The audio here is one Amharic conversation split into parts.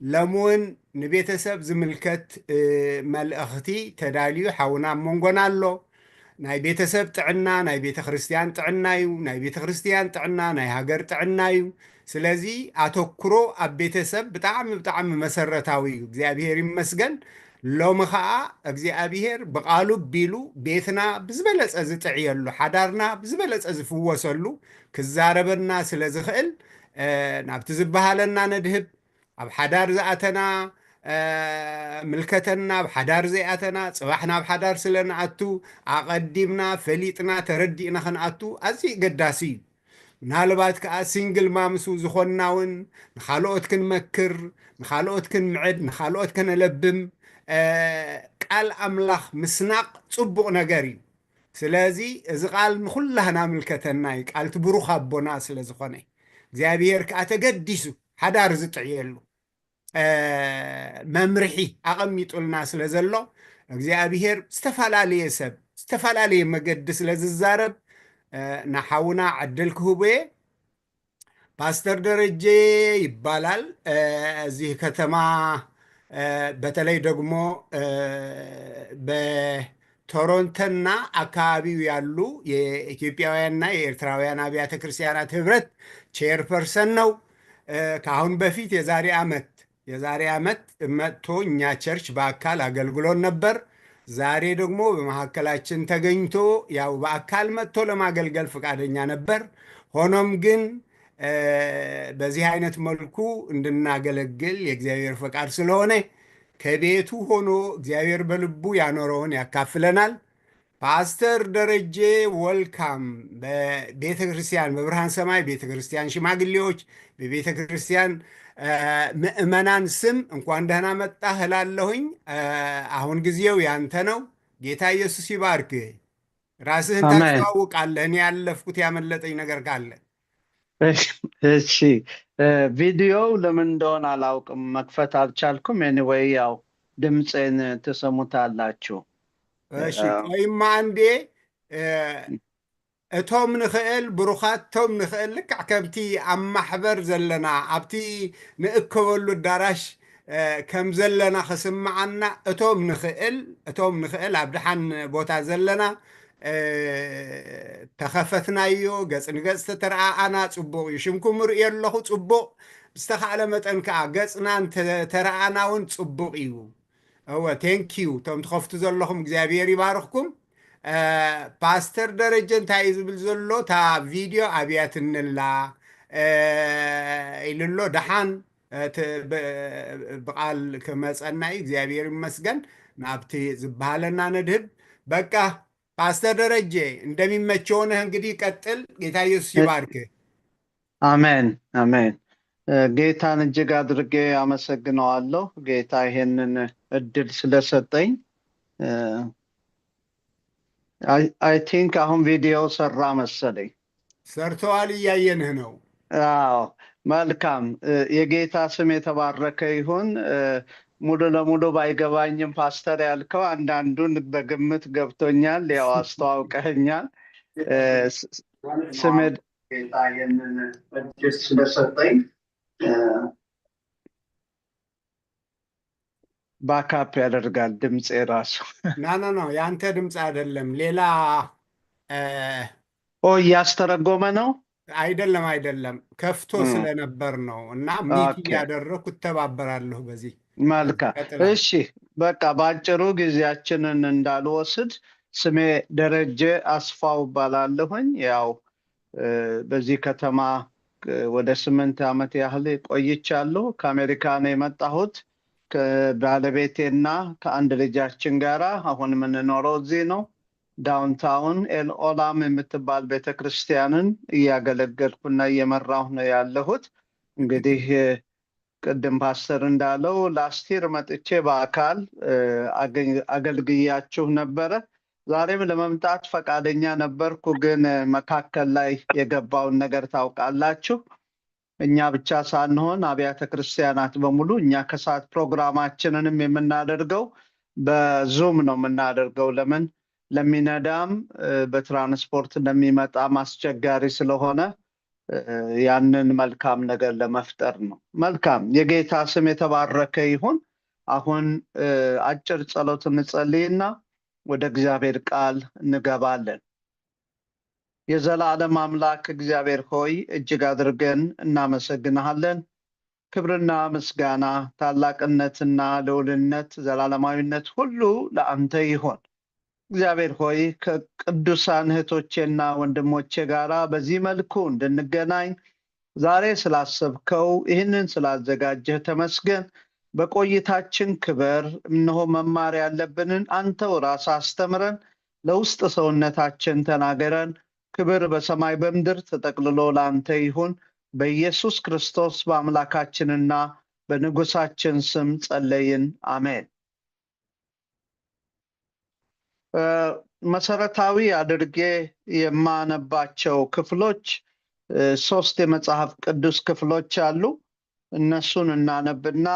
ለሙን ንቤተሰብ ዝምልከት መልእኽቲ ተዳልዩ ሓውና መንጎና ኣሎ ናይ ቤተሰብ ጥዕና ናይ ቤተ ክርስቲያን ጥዕና እዩ ናይ ቤተ ክርስቲያን ጥዕና ናይ ሃገር ጥዕና እዩ ስለዚ ኣተኩሮ ኣብ ቤተሰብ ብጣዕሚ መሰረታዊ እዩ እግዚኣብሔር ይመስገን ሎሚ ከዓ እግዚኣብሔር ብቓሉ ቢሉ ቤትና ብዝበለፀ ዝጥዕየሉ ሓዳርና ብዝበለፀ ዝፍወሰሉ ክዛረበና ስለ ዝኽእል ናብቲ ዝበሃለና ነድህብ ኣብ ሓዳር ዝኣተና ምልከተና ኣብ ሓዳር ዘይኣተና ፅባሕና ኣብ ሓዳር ስለ ንኣቱ ኣቐዲምና ፈሊጥና ተረዲእና ክንኣቱ ኣዝዩ ገዳሲ እዩ ምናልባት ከዓ ሲንግል ማምሱ ዝኾንና እውን ንኻልኦት ክንመክር ንኻልኦት ክንምዕድ ንኻልኦት ከነለብም ቃል ኣምላኽ ምስናቕ ፅቡቕ ነገር እዩ ስለዚ እዚ ቃል ንኩላህና ምልከተና እዩ ቃልቲ ብሩኽ ኣቦና ስለ ዝኾነ እግዚኣብሔር ከዓ ተገዲሱ ሓዳር ዝጥዕየሉ መምርሒ ኣቐሚጡልና ስለ ዘሎ እግዚኣብሔር ዝተፈላለየ ሰብ ዝተፈላለየ መገዲ ስለ ዝዛረብ ናሓውና ዕድል ክህቡ እየ ፓስተር ደረጀ ይባላል እዚህ ከተማ በተለይ ደግሞ በቶሮንቶና አካባቢው ያሉ የኢትዮጵያውያንና የኤርትራውያን አብያተ ክርስቲያናት ህብረት ቼርፐርሰን ነው ከአሁን በፊት የዛሬ ዓመት መጥቶ እኛ ቸርች በአካል አገልግሎን ነበር ዛሬ ደግሞ በመካከላችን ተገኝቶ ያው በአካል መጥቶ ለማገልገል ፈቃደኛ ነበር ሆኖም ግን በዚህ አይነት መልኩ እንድናገለግል የእግዚአብሔር ፈቃድ ስለሆነ ከቤቱ ሆኖ እግዚአብሔር በልቡ ያኖረውን ያካፍለናል ፓስተር ደረጀ ወልካም በቤተ ክርስቲያን በብርሃን ሰማይ ቤተ ክርስቲያን ሽማግሌዎች በቤተ ክርስቲያን ምእመናን ስም እንኳን ደህና መጣህ እላለሁኝ አሁን ጊዜው ያንተ ነው ጌታ ኢየሱስ ይባርክ ራስህን ታስተዋውቃለህ እኔ ያለፍኩት ያመለጠኝ ነገር ካለ እሺ ቪዲዮው ለምን እንደሆነ አላውቅም መክፈት አልቻልኩም ኤኒዌይ ያው ድምጼን ትሰሙታላችሁ እሺ ቆይማ አንዴ እቶም ንኽእል ብሩኻት ቶም ንኽእል ልክዕ ከምቲ ኣብ ማሕበር ዘለና ኣብቲ ንእከበሉ ኣዳራሽ ከም ዘለና ክስምዓና እቶም ንኽእል ኣብ ድሓን ቦታ ዘለና ተኸፈትናዮ ገጽ ንገጽ ተተረኣኣና ጽቡቕ እዩ ሽምኩም ርእዮ ኣለኹ ጽቡቕ ብዝተኻእለ መጠን ከዓ ገጽናን ተረኣኣና እውን ጽቡቕ እዩ እወ ቴንኪዩ ቶም ትኸፍቱ ዘለኹም እግዚኣብሔር ይባርኽኩም ፓስተር ደረጀ እንታይ እዩ ዝብል ዘሎ እታ ቪድዮ ኣብያ ትንላ ኢልሎ ድሓን ብቓል ክመፀና እዩ እግዚኣብሔር ይመስገን ናብቲ ዝበሃለና ነድህብ በቃ ፓስተር ደረጀ እንደሚመቸውንህ እንግዲህ ቀጥል ጌታ ኢየሱስ ይባርክ አሜን አሜን ጌታን እጅግ አድርጌ አመሰግነዋለሁ ጌታ ይሄንን እድል ስለሰጠኝ አይ ቲንክ አሁን ቪዲዮ ሰራ መሰለኝ ሰርተዋል እያየንህ ነው አዎ መልካም የጌታ ስም የተባረከ ይሁን ሙሉ ለሙሉ ባይገባኝም ፓስተር ያልከው አንዳንዱን በግምት ገብቶኛል ያው አስተዋውቀኸኛል ስም ጌታ ይሄንን እድል ስለሰጠኝ ባካፕ ያደርጋል ድምጽ ራሱ ና ያንተ ድምጽ አይደለም ሌላ ያስተረጎመ ነው አይደለም ከፍቶ ስለነበር ነው እና ሚት ያደረኩ ተባበራለሁ በዚህ መልካም እሺ በቃ ባጭሩ ጊዜያችንን እንዳልወስድ ስሜ ደረጀ አስፋው ባላለሁኝ ያው በዚህ ከተማ ወደ 8 ዓመት ያህል ቆይቻለሁ ከአሜሪካ ነው የመጣሁት ከባለቤቴና ከአንድ ልጃችን ጋራ አሁን የምንኖረው እዚህ ነው ዳውንታውን ኤልኦላም የምትባል ቤተክርስቲያንን እያገለገልኩና እየመራሁ ነው ያለሁት እንግዲህ ቅድም ፓስተር እንዳለው ላስቲር መጥቼ በአካል አገልግያችሁ ነበረ ዛሬም ለመምጣት ፈቃደኛ ነበርኩ ግን መካከል ላይ የገባውን ነገር ታውቃላችሁ እኛ ብቻ ሳንሆን አብያተ ክርስቲያናት በሙሉ እኛ ከሰዓት ፕሮግራማችንንም የምናደርገው በዙም ነው የምናደርገው ለምን ለሚነዳም በትራንስፖርት ለሚመጣ ማስቸጋሪ ስለሆነ ያንን መልካም ነገር ለመፍጠር ነው። መልካም የጌታ ስም የተባረከ ይሁን። አሁን አጭር ጸሎት እንጸልይና ወደ እግዚአብሔር ቃል እንገባለን። የዘላለም አምላክ እግዚአብሔር ሆይ እጅግ አድርገን እናመሰግንሃለን። ክብርና ምስጋና፣ ታላቅነትና ልዑልነት፣ ዘላለማዊነት ሁሉ ለአንተ ይሆን። እግዚአብሔር ሆይ ከቅዱሳን እህቶቼና ወንድሞቼ ጋራ በዚህ መልኩ እንድንገናኝ ዛሬ ስላሰብከው ይህንን ስላዘጋጀህ ተመስገን። በቆይታችን ክበር። እነሆ መማር ያለብንን አንተው ራስህ አስተምረን፣ ለውስጥ ሰውነታችን ተናገረን። ክብር በሰማይ በምድር ተጠቅልሎ ለአንተ ይሁን። በኢየሱስ ክርስቶስ በአምላካችንና በንጉሳችን ስም ጸለይን፣ አሜን። መሰረታዊ አድርጌ የማነባቸው ክፍሎች 3 የመጽሐፍ ቅዱስ ክፍሎች አሉ። እነሱን እናነብና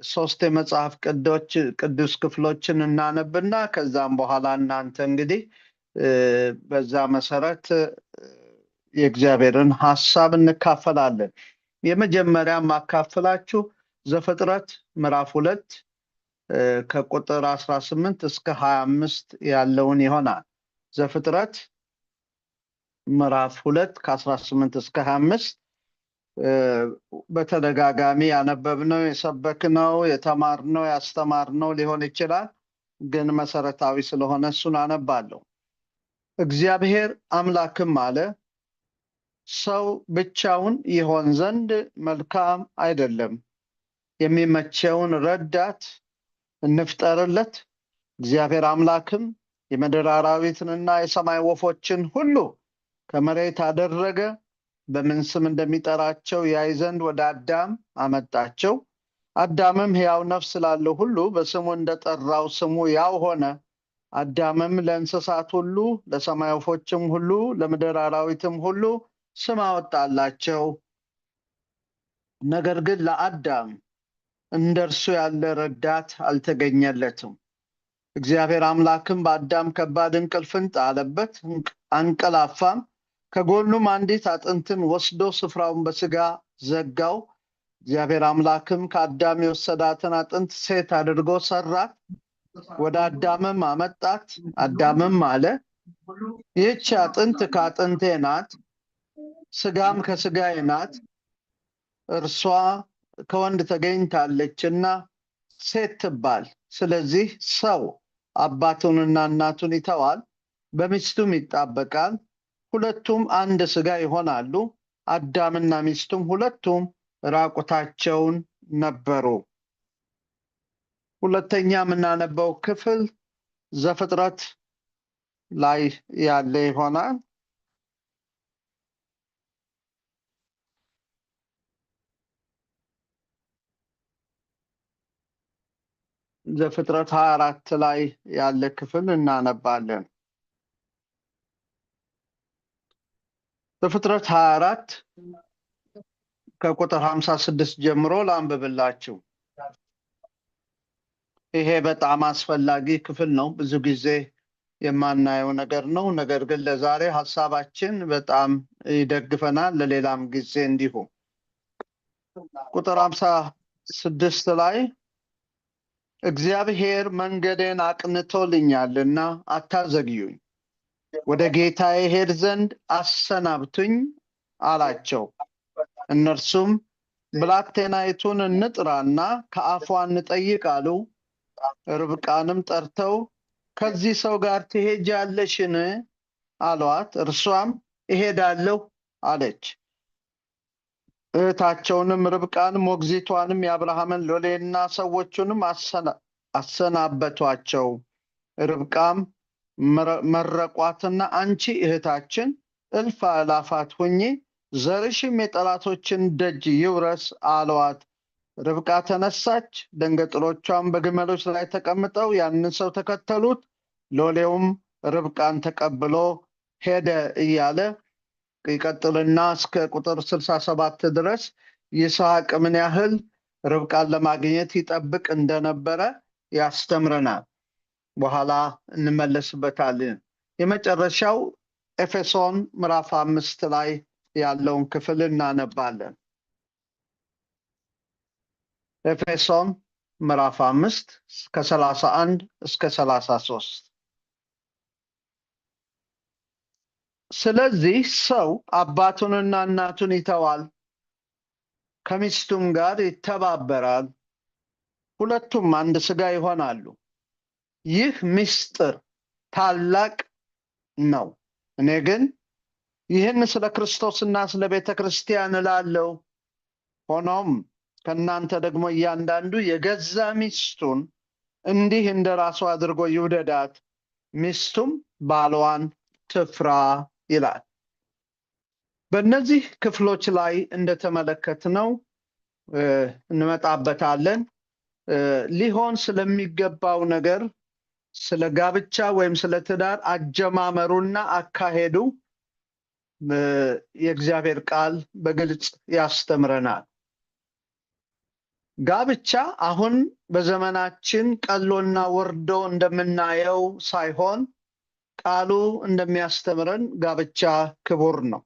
3 የመጽሐፍ ቅዱስ ክፍሎችን እናነብና ከዛም በኋላ እናንተ እንግዲህ በዛ መሰረት የእግዚአብሔርን ሐሳብ እንካፈላለን። የመጀመሪያ ማካፈላችሁ ዘፍጥረት ምዕራፍ 2 ከቁጥር 18 እስከ 25 ያለውን ይሆናል። ዘፍጥረት ምዕራፍ 2 ከ18 እስከ 25 በተደጋጋሚ ያነበብነው፣ የሰበክነው፣ የተማርነው፣ ያስተማርነው ሊሆን ይችላል። ግን መሰረታዊ ስለሆነ እሱን አነባለሁ። እግዚአብሔር አምላክም አለ፣ ሰው ብቻውን ይሆን ዘንድ መልካም አይደለም፣ የሚመቸውን ረዳት እንፍጠርለት። እግዚአብሔር አምላክም የምድር አራዊትንና የሰማይ ወፎችን ሁሉ ከመሬት አደረገ፣ በምን ስም እንደሚጠራቸው ያይ ዘንድ ወደ አዳም አመጣቸው። አዳምም ሕያው ነፍስ ላለው ሁሉ በስሙ እንደጠራው ስሙ ያው ሆነ። አዳምም ለእንስሳት ሁሉ፣ ለሰማይ ወፎችም ሁሉ፣ ለምድር አራዊትም ሁሉ ስም አወጣላቸው። ነገር ግን ለአዳም እንደ እርሱ ያለ ረዳት አልተገኘለትም። እግዚአብሔር አምላክም በአዳም ከባድ እንቅልፍን ጣለበት፣ አንቀላፋም። ከጎኑም አንዲት አጥንትን ወስዶ ስፍራውን በስጋ ዘጋው። እግዚአብሔር አምላክም ከአዳም የወሰዳትን አጥንት ሴት አድርጎ ሰራት፣ ወደ አዳምም አመጣት። አዳምም አለ፣ ይህች አጥንት ከአጥንቴ ናት፣ ስጋም ከስጋዬ ናት። እርሷ ከወንድ ተገኝታለችና ሴት ትባል። ስለዚህ ሰው አባቱንና እናቱን ይተዋል፣ በሚስቱም ይጣበቃል፣ ሁለቱም አንድ ስጋ ይሆናሉ። አዳምና ሚስቱም ሁለቱም ራቁታቸውን ነበሩ። ሁለተኛ የምናነበው ክፍል ዘፍጥረት ላይ ያለ ይሆናል። ዘፍጥረት 24 ላይ ያለ ክፍል እናነባለን። ዘፍጥረት 24 ከቁጥር 56 ጀምሮ ላንብብላችሁ። ይሄ በጣም አስፈላጊ ክፍል ነው። ብዙ ጊዜ የማናየው ነገር ነው። ነገር ግን ለዛሬ ሐሳባችን በጣም ይደግፈናል፣ ለሌላም ጊዜ እንዲሁ። ቁጥር 56 ላይ እግዚአብሔር መንገዴን አቅንቶልኛልና አታዘግዩኝ፣ ወደ ጌታዬ ሄድ ዘንድ አሰናብቱኝ አላቸው። እነርሱም ብላቴናይቱን እንጥራና ከአፏ እንጠይቅ አሉ። ርብቃንም ጠርተው ከዚህ ሰው ጋር ትሄጃለሽን አሏት። እርሷም እሄዳለሁ አለች። እህታቸውንም ርብቃን ሞግዚቷንም የአብርሃምን ሎሌና ሰዎቹንም አሰናበቷቸው። ርብቃም መረቋትና አንቺ እህታችን እልፍ አእላፋት ሁኚ፣ ዘርሽም የጠላቶችን ደጅ ይውረስ አለዋት። ርብቃ ተነሳች፣ ደንገጥሮቿም በግመሎች ላይ ተቀምጠው ያንን ሰው ተከተሉት። ሎሌውም ርብቃን ተቀብሎ ሄደ እያለ ይቀጥልና እስከ ቁጥር 67 ድረስ ይስሐቅ ምን ያህል ርብቃን ለማግኘት ይጠብቅ እንደነበረ ያስተምረናል። በኋላ እንመለስበታለን። የመጨረሻው ኤፌሶን ምዕራፍ 5 ላይ ያለውን ክፍል እናነባለን። ኤፌሶን ምዕራፍ 5 ከ31 እስከ 33። ስለዚህ ሰው አባቱንና እናቱን ይተዋል፣ ከሚስቱም ጋር ይተባበራል፣ ሁለቱም አንድ ሥጋ ይሆናሉ። ይህ ምስጢር ታላቅ ነው። እኔ ግን ይህን ስለ ክርስቶስና ስለ ቤተ ክርስቲያን እላለሁ። ሆኖም ከእናንተ ደግሞ እያንዳንዱ የገዛ ሚስቱን እንዲህ እንደ ራሱ አድርጎ ይውደዳት፣ ሚስቱም ባሏን ትፍራ ይላል። በእነዚህ ክፍሎች ላይ እንደተመለከትነው እንመጣበታለን። ሊሆን ስለሚገባው ነገር ስለ ጋብቻ ወይም ስለ ትዳር አጀማመሩና አካሄዱ የእግዚአብሔር ቃል በግልጽ ያስተምረናል። ጋብቻ አሁን በዘመናችን ቀሎና ወርዶ እንደምናየው ሳይሆን ቃሉ እንደሚያስተምረን ጋብቻ ክቡር ነው።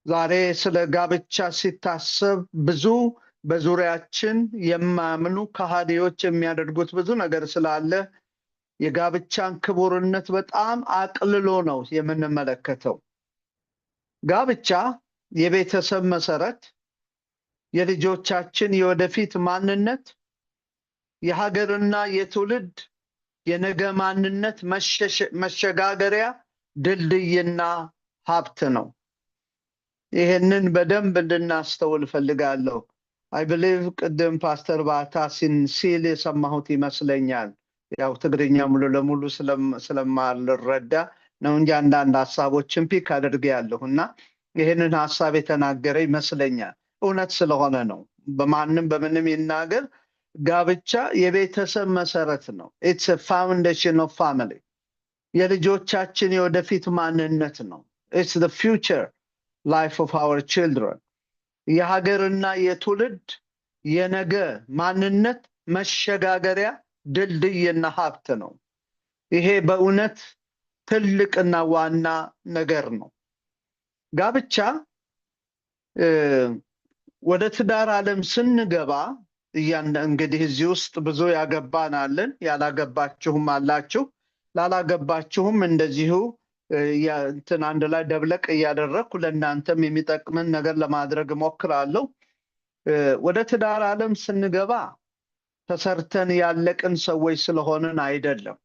ዛሬ ስለ ጋብቻ ሲታሰብ ብዙ በዙሪያችን የማያምኑ ከሃዲዎች የሚያደርጉት ብዙ ነገር ስላለ የጋብቻን ክቡርነት በጣም አቅልሎ ነው የምንመለከተው። ጋብቻ የቤተሰብ መሰረት፣ የልጆቻችን የወደፊት ማንነት፣ የሀገርና የትውልድ የነገ ማንነት መሸጋገሪያ ድልድይና ሀብት ነው። ይህንን በደንብ እንድናስተውል እፈልጋለሁ። አይ ብሊቭ ቅድም ፓስተር ባታ ሲል የሰማሁት ይመስለኛል። ያው ትግርኛ ሙሉ ለሙሉ ስለማልረዳ ነው እንጂ አንዳንድ ሀሳቦችን ፒክ አድርጌያለሁ እና ይህንን ሀሳብ የተናገረ ይመስለኛል። እውነት ስለሆነ ነው። በማንም በምንም ይናገር፣ ጋብቻ የቤተሰብ መሰረት ነው። ኢትስ ፋውንዴሽን ኦፍ ፋሚሊ። የልጆቻችን የወደፊት ማንነት ነው። ኢትስ ዘ ፊውቸር ላይፍ ኦፍ አወር ችልድረን። የሀገርና የትውልድ የነገ ማንነት መሸጋገሪያ ድልድይና ሀብት ነው። ይሄ በእውነት ትልቅና ዋና ነገር ነው። ጋብቻ ወደ ትዳር ዓለም ስንገባ እንግዲህ እዚህ ውስጥ ብዙ ያገባን አለን፣ ያላገባችሁም አላችሁ። ላላገባችሁም እንደዚሁ እንትን አንድ ላይ ደብለቅ እያደረግኩ ለእናንተም የሚጠቅምን ነገር ለማድረግ እሞክራለሁ። ወደ ትዳር ዓለም ስንገባ ተሰርተን ያለቅን ሰዎች ስለሆንን አይደለም።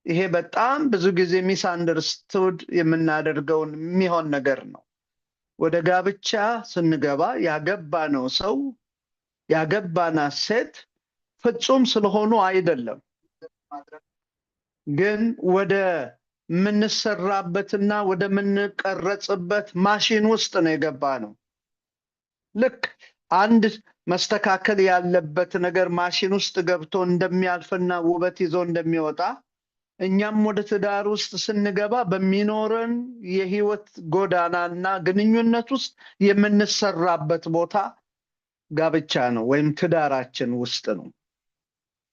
ይሄ በጣም ብዙ ጊዜ ሚስ አንደርስቱድ የምናደርገውን የሚሆን ነገር ነው። ወደ ጋብቻ ስንገባ ያገባነው ሰው ያገባናት ሴት ፍጹም ስለሆኑ አይደለም፣ ግን ወደ ምንሰራበትና ወደ ምንቀረጽበት ማሽን ውስጥ ነው የገባነው። ልክ አንድ መስተካከል ያለበት ነገር ማሽን ውስጥ ገብቶ እንደሚያልፍና ውበት ይዞ እንደሚወጣ እኛም ወደ ትዳር ውስጥ ስንገባ በሚኖረን የህይወት ጎዳናና ግንኙነት ውስጥ የምንሰራበት ቦታ ጋብቻ ነው ወይም ትዳራችን ውስጥ ነው።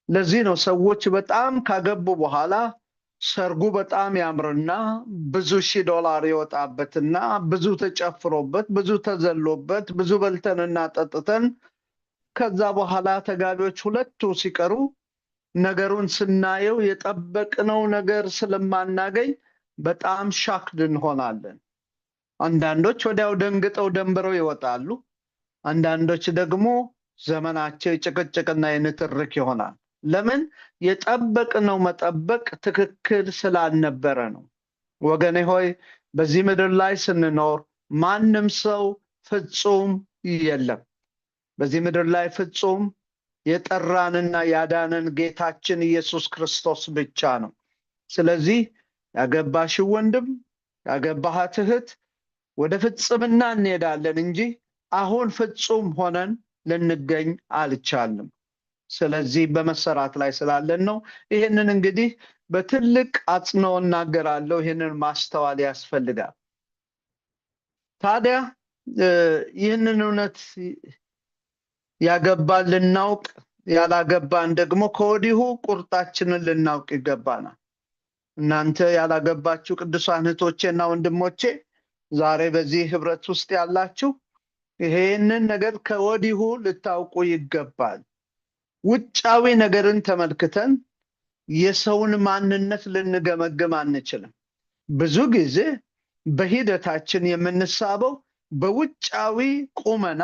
ለዚህ ነው ሰዎች በጣም ካገቡ በኋላ ሰርጉ በጣም ያምርና ብዙ $1000 ይወጣበትና ብዙ ተጨፍሮበት ብዙ ተዘሎበት ብዙ በልተንና ጠጥተን ከዛ በኋላ ተጋቢዎች ሁለቱ ሲቀሩ ነገሩን ስናየው የጠበቅነው ነገር ስለማናገኝ በጣም ሻክድ እንሆናለን። አንዳንዶች ወዲያው ደንግጠው ደንብረው ይወጣሉ። አንዳንዶች ደግሞ ዘመናቸው የጭቅጭቅና የንትርክ ይሆናል። ለምን? የጠበቅነው መጠበቅ ትክክል ስላልነበረ ነው። ወገኔ ሆይ በዚህ ምድር ላይ ስንኖር ማንም ሰው ፍጹም የለም። በዚህ ምድር ላይ ፍጹም የጠራንና ያዳነን ጌታችን ኢየሱስ ክርስቶስ ብቻ ነው። ስለዚህ ያገባሽው ወንድም ያገባሃት እህት ወደ ፍጽምና እንሄዳለን እንጂ አሁን ፍጹም ሆነን ልንገኝ አልቻልንም። ስለዚህ በመሰራት ላይ ስላለን ነው። ይህንን እንግዲህ በትልቅ አጽንኦ እናገራለሁ። ይህንን ማስተዋል ያስፈልጋል። ታዲያ ይህንን እውነት ያገባን ልናውቅ፣ ያላገባን ደግሞ ከወዲሁ ቁርጣችንን ልናውቅ ይገባናል። እናንተ ያላገባችሁ ቅዱሳን እህቶቼና ወንድሞቼ ዛሬ በዚህ ህብረት ውስጥ ያላችሁ ይሄንን ነገር ከወዲሁ ልታውቁ ይገባል። ውጫዊ ነገርን ተመልክተን የሰውን ማንነት ልንገመግም አንችልም። ብዙ ጊዜ በሂደታችን የምንሳበው በውጫዊ ቁመና፣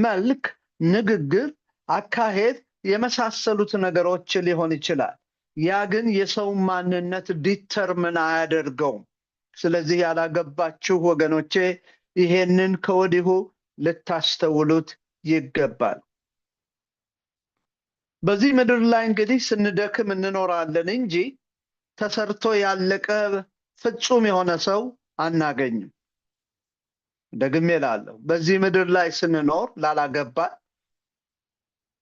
መልክ፣ ንግግር፣ አካሄድ የመሳሰሉት ነገሮች ሊሆን ይችላል። ያ ግን የሰውን ማንነት ዲተርምን አያደርገውም። ስለዚህ ያላገባችሁ ወገኖቼ ይሄንን ከወዲሁ ልታስተውሉት ይገባል። በዚህ ምድር ላይ እንግዲህ ስንደክም እንኖራለን እንጂ ተሰርቶ ያለቀ ፍጹም የሆነ ሰው አናገኝም። ደግሜ እላለሁ፣ በዚህ ምድር ላይ ስንኖር ላላገባ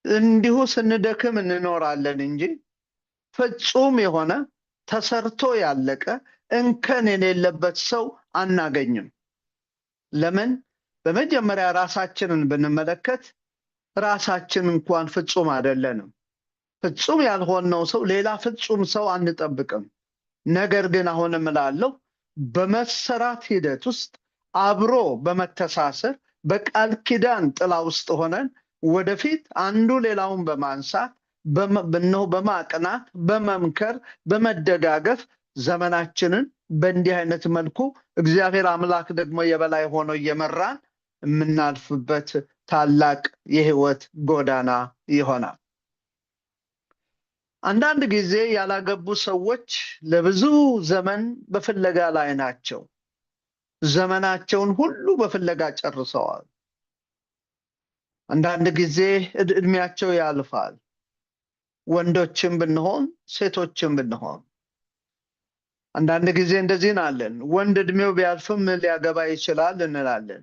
እንዲሁ ስንደክም እንኖራለን እንጂ ፍጹም የሆነ ተሰርቶ ያለቀ እንከን የሌለበት ሰው አናገኝም። ለምን? በመጀመሪያ ራሳችንን ብንመለከት ራሳችን እንኳን ፍጹም አይደለንም። ፍጹም ያልሆነው ሰው ሌላ ፍጹም ሰው አንጠብቅም። ነገር ግን አሁንም እላለሁ በመሰራት ሂደት ውስጥ አብሮ በመተሳሰር በቃል ኪዳን ጥላ ውስጥ ሆነን ወደፊት አንዱ ሌላውን በማንሳት በማቅናት በመምከር በመደጋገፍ ዘመናችንን በእንዲህ አይነት መልኩ እግዚአብሔር አምላክ ደግሞ የበላይ ሆኖ እየመራን የምናልፍበት ታላቅ የህይወት ጎዳና ይሆናል። አንዳንድ ጊዜ ያላገቡ ሰዎች ለብዙ ዘመን በፍለጋ ላይ ናቸው። ዘመናቸውን ሁሉ በፍለጋ ጨርሰዋል። አንዳንድ ጊዜ እድሜያቸው ያልፋል። ወንዶችም ብንሆን ሴቶችም ብንሆን አንዳንድ ጊዜ እንደዚህ እናለን። ወንድ እድሜው ቢያልፍም ሊያገባ ይችላል እንላለን።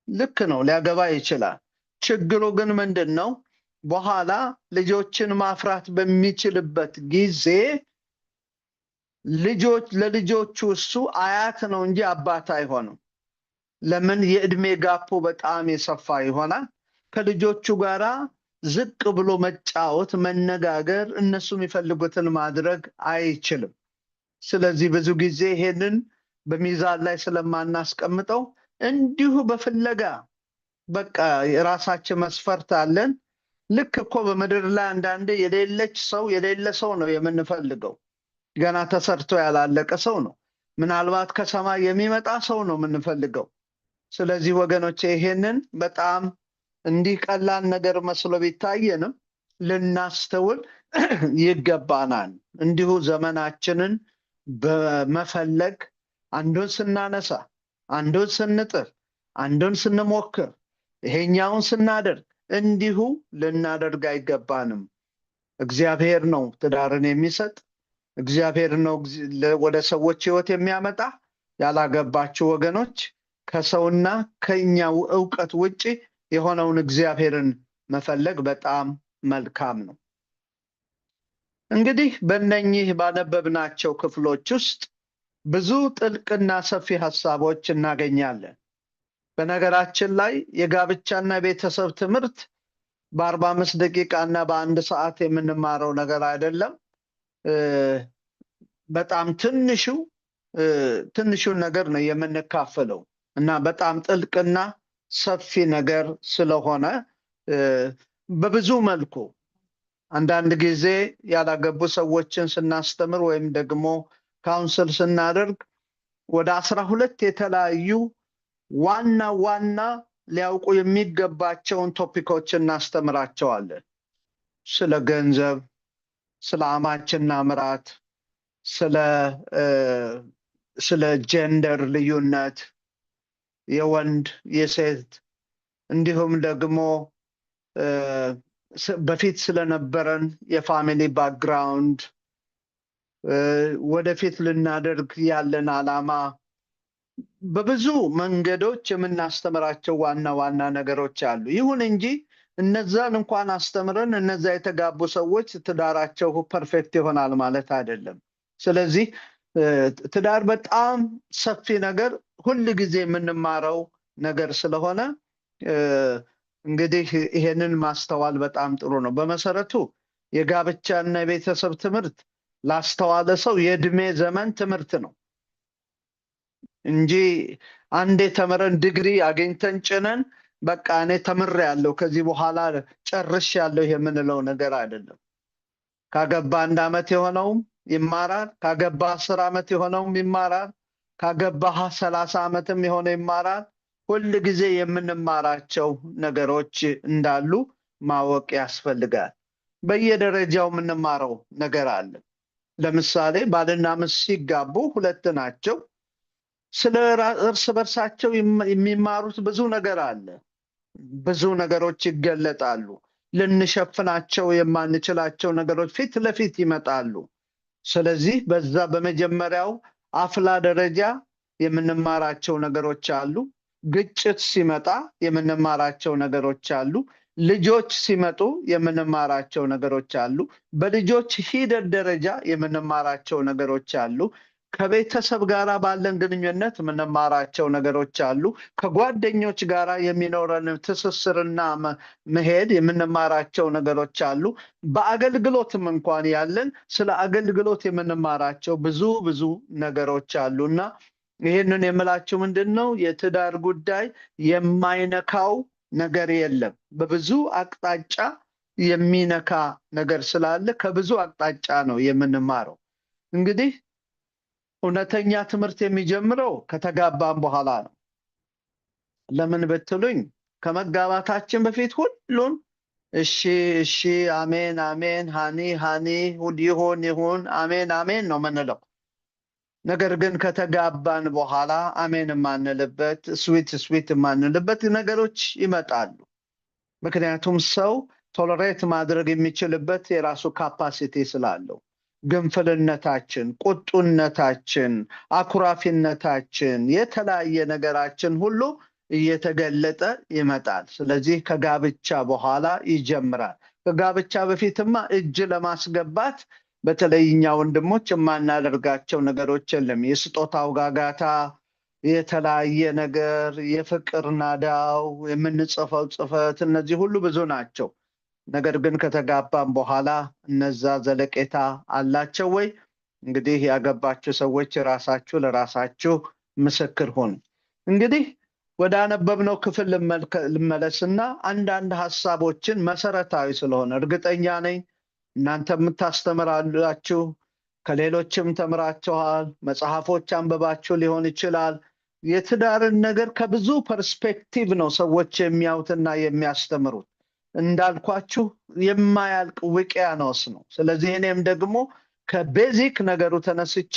ልክ ነው፣ ሊያገባ ይችላል። ችግሩ ግን ምንድን ነው? በኋላ ልጆችን ማፍራት በሚችልበት ጊዜ ለልጆቹ እሱ አያት ነው እንጂ አባት አይሆንም። ለምን? የእድሜ ጋፑ በጣም የሰፋ ይሆናል። ከልጆቹ ጋራ ዝቅ ብሎ መጫወት፣ መነጋገር፣ እነሱ የሚፈልጉትን ማድረግ አይችልም። ስለዚህ ብዙ ጊዜ ይሄንን በሚዛን ላይ ስለማናስቀምጠው እንዲሁ በፍለጋ በቃ የራሳችን መስፈርት አለን። ልክ እኮ በምድር ላይ አንዳንዴ የሌለ ሰው ነው የምንፈልገው። ገና ተሰርቶ ያላለቀ ሰው ነው። ምናልባት ከሰማይ የሚመጣ ሰው ነው የምንፈልገው። ስለዚህ ወገኖቼ ይሄንን በጣም እንዲህ ቀላል ነገር መስሎ ቢታየንም ልናስተውል ይገባናል። እንዲሁ ዘመናችንን በመፈለግ አንዱን ስናነሳ፣ አንዱን ስንጥር፣ አንዱን ስንሞክር፣ ይሄኛውን ስናደርግ እንዲሁ ልናደርግ አይገባንም። እግዚአብሔር ነው ትዳርን የሚሰጥ፣ እግዚአብሔር ነው ወደ ሰዎች ህይወት የሚያመጣ። ያላገባችሁ ወገኖች ከሰውና ከኛው ዕውቀት ውጪ የሆነውን እግዚአብሔርን መፈለግ በጣም መልካም ነው። እንግዲህ በእነኚህ ባነበብናቸው ክፍሎች ውስጥ ብዙ ጥልቅና ሰፊ ሀሳቦች እናገኛለን። በነገራችን ላይ የጋብቻና የቤተሰብ ትምህርት በ45 ደቂቃ እና በ1 ሰዓት የምንማረው ነገር አይደለም። በጣም ትንሹን ነገር ነው የምንካፈለው እና በጣም ጥልቅና ሰፊ ነገር ስለሆነ በብዙ መልኩ አንዳንድ ጊዜ ያላገቡ ሰዎችን ስናስተምር ወይም ደግሞ ካውንስል ስናደርግ ወደ 12 የተለያዩ ዋና ሊያውቁ የሚገባቸውን ቶፒኮች እናስተምራቸዋለን። ስለ ገንዘብ፣ ስለ አማችና ምራት፣ ስለ ጀንደር ልዩነት፣ የወንድ የሴት፣ እንዲሁም ደግሞ በፊት ስለነበረን የፋሚሊ ባክግራውንድ፣ ወደፊት ልናደርግ ያለን ዓላማ፣ በብዙ መንገዶች የምናስተምራቸው ዋና ነገሮች አሉ። ይሁን እንጂ እነዛን እንኳን አስተምረን እነዛ የተጋቡ ሰዎች ትዳራቸው ፐርፌክት ይሆናል ማለት አይደለም። ስለዚህ ትዳር በጣም ሰፊ ነገር፣ ሁል ጊዜ የምንማረው ነገር ስለሆነ እንግዲህ ይሄንን ማስተዋል በጣም ጥሩ ነው። በመሰረቱ የጋብቻና የቤተሰብ ትምህርት ላስተዋለ ሰው የእድሜ ዘመን ትምህርት ነው እንጂ አንዴ ተምረን ዲግሪ አገኝተን ጭነን በቃ እኔ ተምሬያለሁ ከዚህ በኋላ ጨርሻለሁ የምንለው ነገር አይደለም። ካገባ 1 ዓመት የሆነውም ይማራል፣ ካገባ 10 ዓመት የሆነውም ይማራል፣ ካገባ 30 ዓመትም የሆነ ይማራል። ሁል ጊዜ የምንማራቸው ነገሮች እንዳሉ ማወቅ ያስፈልጋል። በየደረጃው የምንማረው ነገር አለ። ለምሳሌ ባልና ሚስት ሲጋቡ 2 ናቸው። ስለ እርስ በርሳቸው የሚማሩት ብዙ ነገር አለ። ብዙ ነገሮች ይገለጣሉ። ልንሸፍናቸው የማንችላቸው ነገሮች ፊት ለፊት ይመጣሉ። ስለዚህ በዛ በመጀመሪያው አፍላ ደረጃ የምንማራቸው ነገሮች አሉ። ግጭት ሲመጣ የምንማራቸው ነገሮች አሉ። ልጆች ሲመጡ የምንማራቸው ነገሮች አሉ። በልጆች ሂደት ደረጃ የምንማራቸው ነገሮች አሉ። ከቤተሰብ ጋር ባለን ግንኙነት የምንማራቸው ነገሮች አሉ። ከጓደኞች ጋር የሚኖረን ትስስርና መሄድ የምንማራቸው ነገሮች አሉ። በአገልግሎትም እንኳን ያለን ስለ አገልግሎት የምንማራቸው ብዙ ነገሮች አሉና ይህንን የምላችሁ ምንድን ነው? የትዳር ጉዳይ የማይነካው ነገር የለም። በብዙ አቅጣጫ የሚነካ ነገር ስላለ ከብዙ አቅጣጫ ነው የምንማረው። እንግዲህ እውነተኛ ትምህርት የሚጀምረው ከተጋባን በኋላ ነው። ለምን ብትሉኝ ከመጋባታችን በፊት ሁሉን እሺ አሜን አሜን ሃኒ ይሁን አሜን አሜን ነው የምንለው። ነገር ግን ከተጋባን በኋላ አሜን የማንልበት ስዊት የማንልበት ነገሮች ይመጣሉ። ምክንያቱም ሰው ቶለሬት ማድረግ የሚችልበት የራሱ ካፓሲቲ ስላለው፣ ግንፍልነታችን፣ ቁጡነታችን፣ አኩራፊነታችን፣ የተለያየ ነገራችን ሁሉ እየተገለጠ ይመጣል። ስለዚህ ከጋብቻ በኋላ ይጀምራል። ከጋብቻ በፊትማ እጅ ለማስገባት በተለይ እኛ ወንድሞች የማናደርጋቸው ነገሮች የለም። የስጦታው ጋጋታ፣ የተለያየ ነገር፣ የፍቅር ናዳው፣ የምንጽፈው ጽፈት፣ እነዚህ ሁሉ ብዙ ናቸው። ነገር ግን ከተጋባን በኋላ እነዛ ዘለቄታ አላቸው ወይ? እንግዲህ ያገባችሁ ሰዎች ራሳችሁ ለራሳችሁ ምስክር ሁኑ። እንግዲህ ወደ አነበብነው ክፍል ልመለስና አንዳንድ ሀሳቦችን መሰረታዊ ስለሆነ እርግጠኛ ነኝ እናንተ የምታስተምራላችሁ፣ ከሌሎችም ተምራችኋል፣ መጽሐፎች አንብባችሁ ሊሆን ይችላል። የትዳርን ነገር ከብዙ ፐርስፔክቲቭ ነው ሰዎች የሚያዩትና የሚያስተምሩት። እንዳልኳችሁ የማያልቅ ውቅያኖስ ነው። ስለዚህ እኔም ደግሞ ከቤዚክ ነገሩ ተነስቼ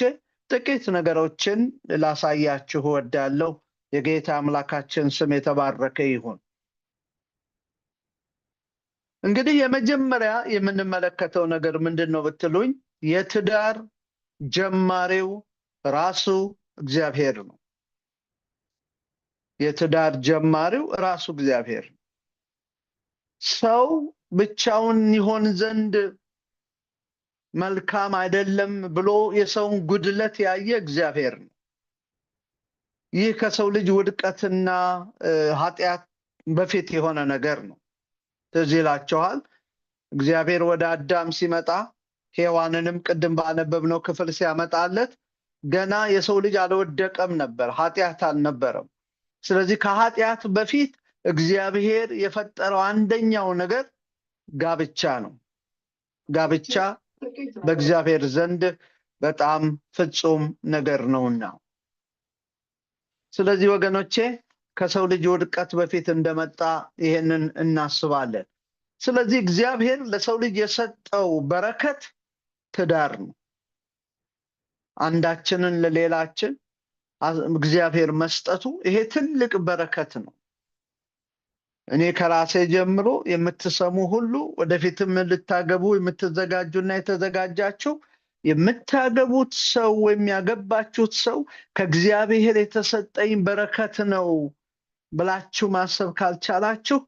ጥቂት ነገሮችን ላሳያችሁ እወዳለሁ። የጌታ አምላካችን ስም የተባረከ ይሁን። እንግዲህ የመጀመሪያ የምንመለከተው ነገር ምንድን ነው ብትሉኝ፣ የትዳር ጀማሪው ራሱ እግዚአብሔር ነው። የትዳር ጀማሪው ራሱ እግዚአብሔር ነው። ሰው ብቻውን ይሆን ዘንድ መልካም አይደለም ብሎ የሰውን ጉድለት ያየ እግዚአብሔር ነው። ይህ ከሰው ልጅ ውድቀትና ኃጢአት በፊት የሆነ ነገር ነው። ትዝ ይላችኋል፣ እግዚአብሔር ወደ አዳም ሲመጣ ሔዋንንም ቅድም ባነበብነው ክፍል ሲያመጣለት ገና የሰው ልጅ አልወደቀም ነበር፣ ኃጢአት አልነበረም። ስለዚህ ከኃጢአት በፊት እግዚአብሔር የፈጠረው አንደኛው ነገር ጋብቻ ነው። ጋብቻ በእግዚአብሔር ዘንድ በጣም ፍጹም ነገር ነውና፣ ስለዚህ ወገኖቼ ከሰው ልጅ ውድቀት በፊት እንደመጣ ይሄንን እናስባለን። ስለዚህ እግዚአብሔር ለሰው ልጅ የሰጠው በረከት ትዳር ነው። አንዳችንን ለሌላችን እግዚአብሔር መስጠቱ ይሄ ትልቅ በረከት ነው። እኔ ከራሴ ጀምሮ የምትሰሙ ሁሉ ወደፊትም ልታገቡ የምትዘጋጁና የተዘጋጃችሁ የምታገቡት ሰው ወይም ያገባችሁት ሰው ከእግዚአብሔር የተሰጠኝ በረከት ነው ብላችሁ ማሰብ ካልቻላችሁ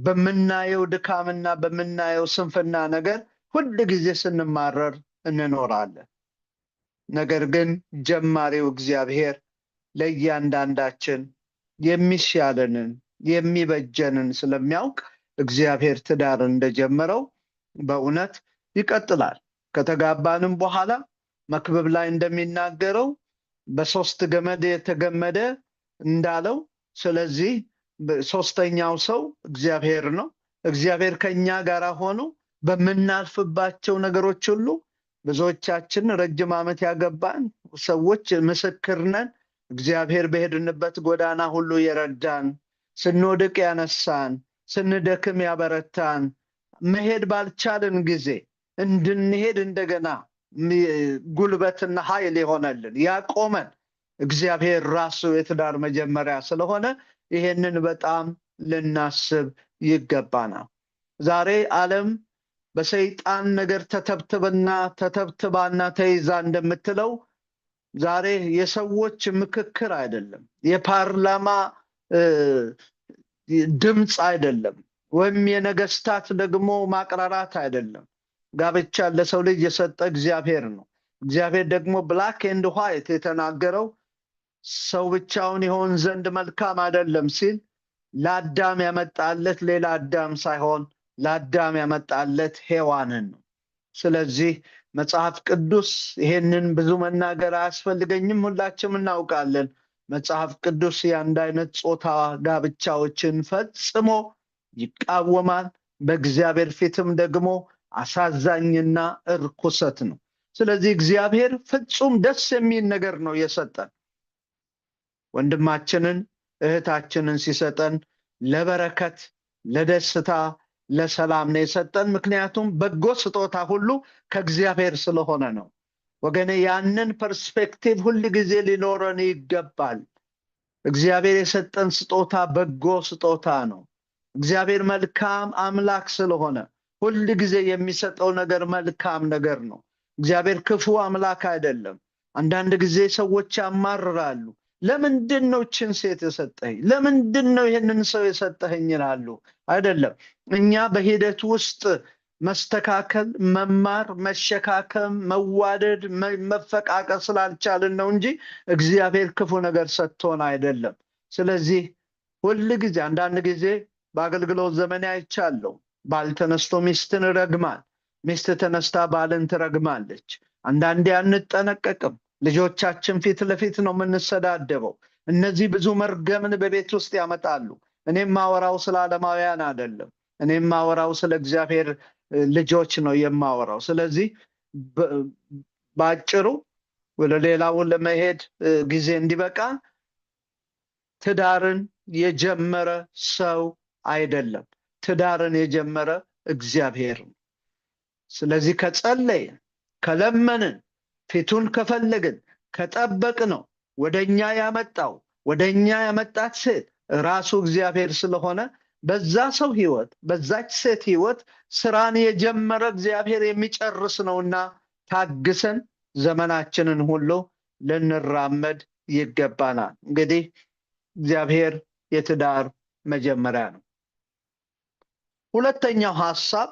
በምናየው ድካምና በምናየው ስንፍና ነገር ሁል ጊዜ ስንማረር እንኖራለን። ነገር ግን ጀማሪው እግዚአብሔር ለእያንዳንዳችን የሚሻለንን የሚበጀንን ስለሚያውቅ እግዚአብሔር ትዳር እንደጀመረው በእውነት ይቀጥላል። ከተጋባንም በኋላ መክብብ ላይ እንደሚናገረው በሶስት ገመድ የተገመደ እንዳለው፣ ስለዚህ ሶስተኛው ሰው እግዚአብሔር ነው። እግዚአብሔር ከኛ ጋር ሆኖ በምናልፍባቸው ነገሮች ሁሉ ብዙዎቻችን ረጅም ዓመት ያገባን ሰዎች ምስክር ነን። እግዚአብሔር በሄድንበት ጎዳና ሁሉ የረዳን፣ ስንወድቅ ያነሳን፣ ስንደክም ያበረታን፣ መሄድ ባልቻልን ጊዜ እንድንሄድ እንደገና ጉልበትና ኃይል የሆነልን ያቆመን እግዚአብሔር ራሱ የትዳር መጀመሪያ ስለሆነ ይሄንን በጣም ልናስብ ይገባናል። ዛሬ ዓለም በሰይጣን ነገር ተተብትባና ተይዛ እንደምትለው ዛሬ የሰዎች ምክክር አይደለም፣ የፓርላማ ድምፅ አይደለም፣ ወይም የነገስታት ደግሞ ማቅራራት አይደለም። ጋብቻ ለሰው ልጅ የሰጠ እግዚአብሔር ነው። እግዚአብሔር ደግሞ ብላክ ኤንድ ዋይት የተናገረው ሰው ብቻውን ይሆን ዘንድ መልካም አይደለም ሲል ለአዳም ያመጣለት ሌላ አዳም ሳይሆን ለአዳም ያመጣለት ሔዋንን ነው። ስለዚህ መጽሐፍ ቅዱስ ይሄንን ብዙ መናገር አያስፈልገኝም፣ ሁላችንም እናውቃለን። መጽሐፍ ቅዱስ የአንድ አይነት ጾታ ጋብቻዎችን ፈጽሞ ይቃወማል። በእግዚአብሔር ፊትም ደግሞ አሳዛኝና እርኩሰት ነው። ስለዚህ እግዚአብሔር ፍጹም ደስ የሚል ነገር ነው የሰጠን። ወንድማችንን እህታችንን ሲሰጠን ለበረከት፣ ለደስታ፣ ለሰላም ነው የሰጠን። ምክንያቱም በጎ ስጦታ ሁሉ ከእግዚአብሔር ስለሆነ ነው። ወገኔ ያንን ፐርስፔክቲቭ ሁል ጊዜ ሊኖረን ይገባል። እግዚአብሔር የሰጠን ስጦታ በጎ ስጦታ ነው። እግዚአብሔር መልካም አምላክ ስለሆነ ሁል ጊዜ የሚሰጠው ነገር መልካም ነገር ነው። እግዚአብሔር ክፉ አምላክ አይደለም። አንዳንድ ጊዜ ሰዎች ያማርራሉ። ለምንድን ነው እችን ሴት የሰጠኝ? ለምንድን ነው ይህንን ሰው የሰጠኸኝ ይላሉ። አይደለም፣ እኛ በሂደት ውስጥ መስተካከል፣ መማር፣ መሸካከም፣ መዋደድ፣ መፈቃቀር ስላልቻልን ነው እንጂ እግዚአብሔር ክፉ ነገር ሰጥቶን አይደለም። ስለዚህ ሁል ጊዜ አንዳንድ ጊዜ በአገልግሎት ዘመን አይቻለሁ። ባል ተነስቶ ሚስትን ይረግማል፣ ሚስት ተነስታ ባልን ትረግማለች። አንዳንዴ አንጠነቀቅም። ልጆቻችን ፊት ለፊት ነው የምንሰዳደበው። እነዚህ ብዙ መርገምን በቤት ውስጥ ያመጣሉ። እኔም ማወራው ስለ ዓለማውያን አይደለም። እኔም ማወራው ስለ እግዚአብሔር ልጆች ነው የማወራው። ስለዚህ በአጭሩ ወደ ሌላው ለመሄድ ጊዜ እንዲበቃ ትዳርን የጀመረ ሰው አይደለም፣ ትዳርን የጀመረ እግዚአብሔር ነው። ስለዚህ ከጸለይን፣ ከለመንን፣ ፊቱን ከፈለግን፣ ከጠበቅነው ወደኛ ያመጣት ሴት ራሱ እግዚአብሔር ስለሆነ በዛ ሰው ህይወት፣ በዛች ሴት ህይወት ስራን የጀመረ እግዚአብሔር የሚጨርስ ነውና ታግሰን ዘመናችንን ሁሉ ልንራመድ ይገባናል። እንግዲህ እግዚአብሔር የትዳር መጀመሪያ ነው። ሁለተኛው ሐሳብ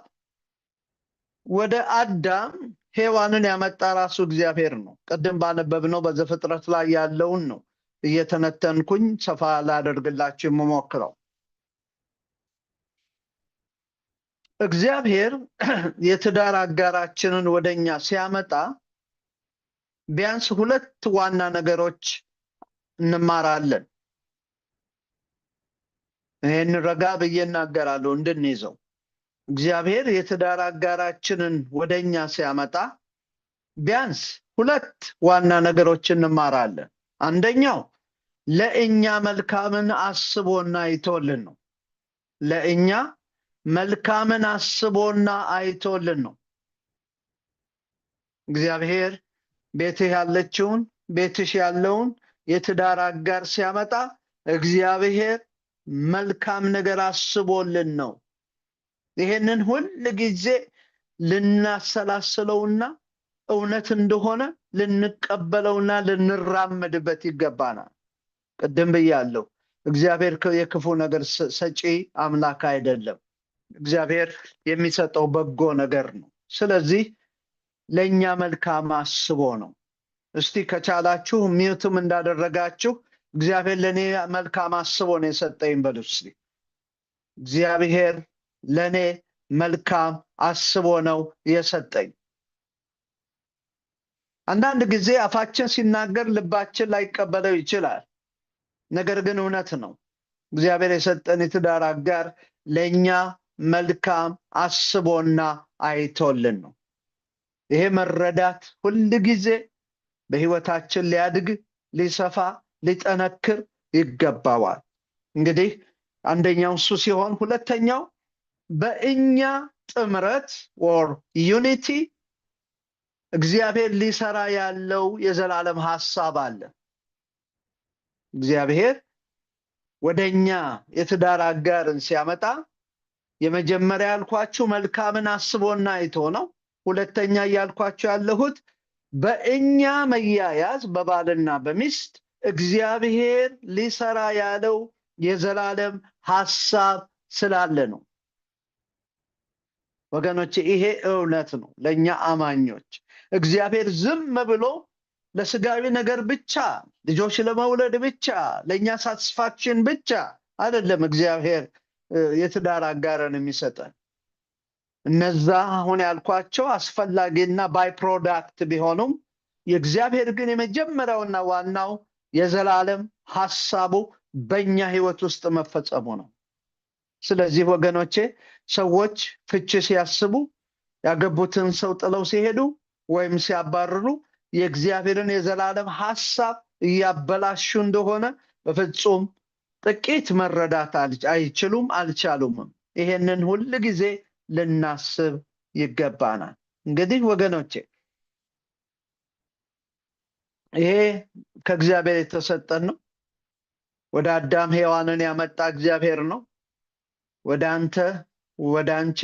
ወደ አዳም ሔዋንን ያመጣ ራሱ እግዚአብሔር ነው። ቅድም ባነበብነው በዘፍጥረት ላይ ያለውን ነው እየተነተንኩኝ ሰፋ ላደርግላችሁ የምሞክረው። እግዚአብሔር የትዳር አጋራችንን ወደኛ ሲያመጣ ቢያንስ ሁለት ዋና ነገሮች እንማራለን። ይህን ረጋ ብዬ እናገራለሁ እንድንይዘው። እግዚአብሔር የትዳር አጋራችንን ወደኛ ሲያመጣ ቢያንስ ሁለት ዋና ነገሮች እንማራለን። አንደኛው ለእኛ መልካምን አስቦና አይቶልን ነው። ለእኛ መልካምን አስቦና አይቶልን ነው። እግዚአብሔር ቤትህ ያለችውን፣ ቤትሽ ያለውን የትዳር አጋር ሲያመጣ እግዚአብሔር መልካም ነገር አስቦልን ነው። ይሄንን ሁል ጊዜ ልናሰላስለውና እውነት እንደሆነ ልንቀበለውና ልንራመድበት ይገባናል። ቅድም ብያለሁ፣ እግዚአብሔር የክፉ ነገር ሰጪ አምላክ አይደለም። እግዚአብሔር የሚሰጠው በጎ ነገር ነው። ስለዚህ ለእኛ መልካም አስቦ ነው። እስቲ ከቻላችሁ ሚዩትም እንዳደረጋችሁ እግዚአብሔር ለእኔ መልካም አስቦ ነው የሰጠኝ በሉ እስቲ። እግዚአብሔር ለእኔ መልካም አስቦ ነው የሰጠኝ። አንዳንድ ጊዜ አፋችን ሲናገር ልባችን ላይቀበለው ይችላል። ነገር ግን እውነት ነው። እግዚአብሔር የሰጠን የትዳር አጋር ለኛ መልካም አስቦና አይቶልን ነው። ይሄ መረዳት ሁል ጊዜ በህይወታችን ሊያድግ፣ ሊሰፋ፣ ሊጠነክር ይገባዋል። እንግዲህ አንደኛው እሱ ሲሆን፣ ሁለተኛው በእኛ ጥምረት or unity እግዚአብሔር ሊሰራ ያለው የዘላለም ሐሳብ አለ። እግዚአብሔር ወደኛ የትዳር አጋርን ሲያመጣ የመጀመሪያ ያልኳችሁ መልካምን አስቦና አይቶ ነው። ሁለተኛ ያልኳችሁ ያለሁት በእኛ መያያዝ በባልና በሚስት እግዚአብሔር ሊሰራ ያለው የዘላለም ሐሳብ ስላለ ነው። ወገኖቼ ይሄ እውነት ነው። ለኛ አማኞች እግዚአብሔር ዝም ብሎ ለስጋዊ ነገር ብቻ፣ ልጆች ለመውለድ ብቻ፣ ለኛ ሳቲስፋክሽን ብቻ አይደለም እግዚአብሔር የትዳር አጋርን የሚሰጠን። እነዛ አሁን ያልኳቸው አስፈላጊና ባይ ፕሮዳክት ቢሆኑም የእግዚአብሔር ግን የመጀመሪያውና ዋናው የዘላለም ሐሳቡ በእኛ ህይወት ውስጥ መፈጸሙ ነው። ስለዚህ ወገኖቼ ሰዎች ፍቺ ሲያስቡ፣ ያገቡትን ሰው ጥለው ሲሄዱ ወይም ሲያባርሩ የእግዚአብሔርን የዘላለም ሐሳብ እያበላሹ እንደሆነ በፍጹም ጥቂት መረዳት አይችሉም፣ አልቻሉምም። ይሄንን ሁል ጊዜ ልናስብ ይገባናል። እንግዲህ ወገኖቼ ይሄ ከእግዚአብሔር የተሰጠን ነው። ወደ አዳም ሔዋንን ያመጣ እግዚአብሔር ነው። ወደ አንተ፣ ወደ አንቺ፣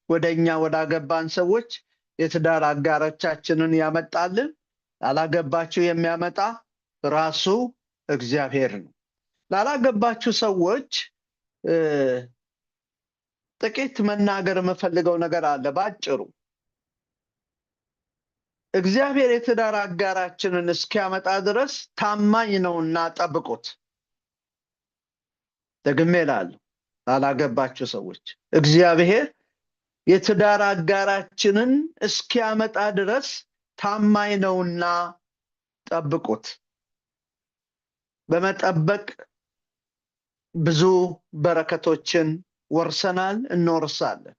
ወደኛ ወዳገባን ሰዎች የትዳር አጋሮቻችንን ያመጣልን። ላላገባችሁ የሚያመጣ ራሱ እግዚአብሔር ነው። ላላገባችሁ ሰዎች ጥቂት መናገር የምፈልገው ነገር አለ። ባጭሩ እግዚአብሔር የትዳር አጋራችንን እስኪያመጣ ድረስ ታማኝ ነውና ጠብቁት። ደግሜ እላለሁ፣ ላላገባችሁ ሰዎች እግዚአብሔር የትዳር አጋራችንን እስኪያመጣ ድረስ ታማኝ ነውና ጠብቁት። በመጠበቅ ብዙ በረከቶችን ወርሰናል፣ እንወርሳለን።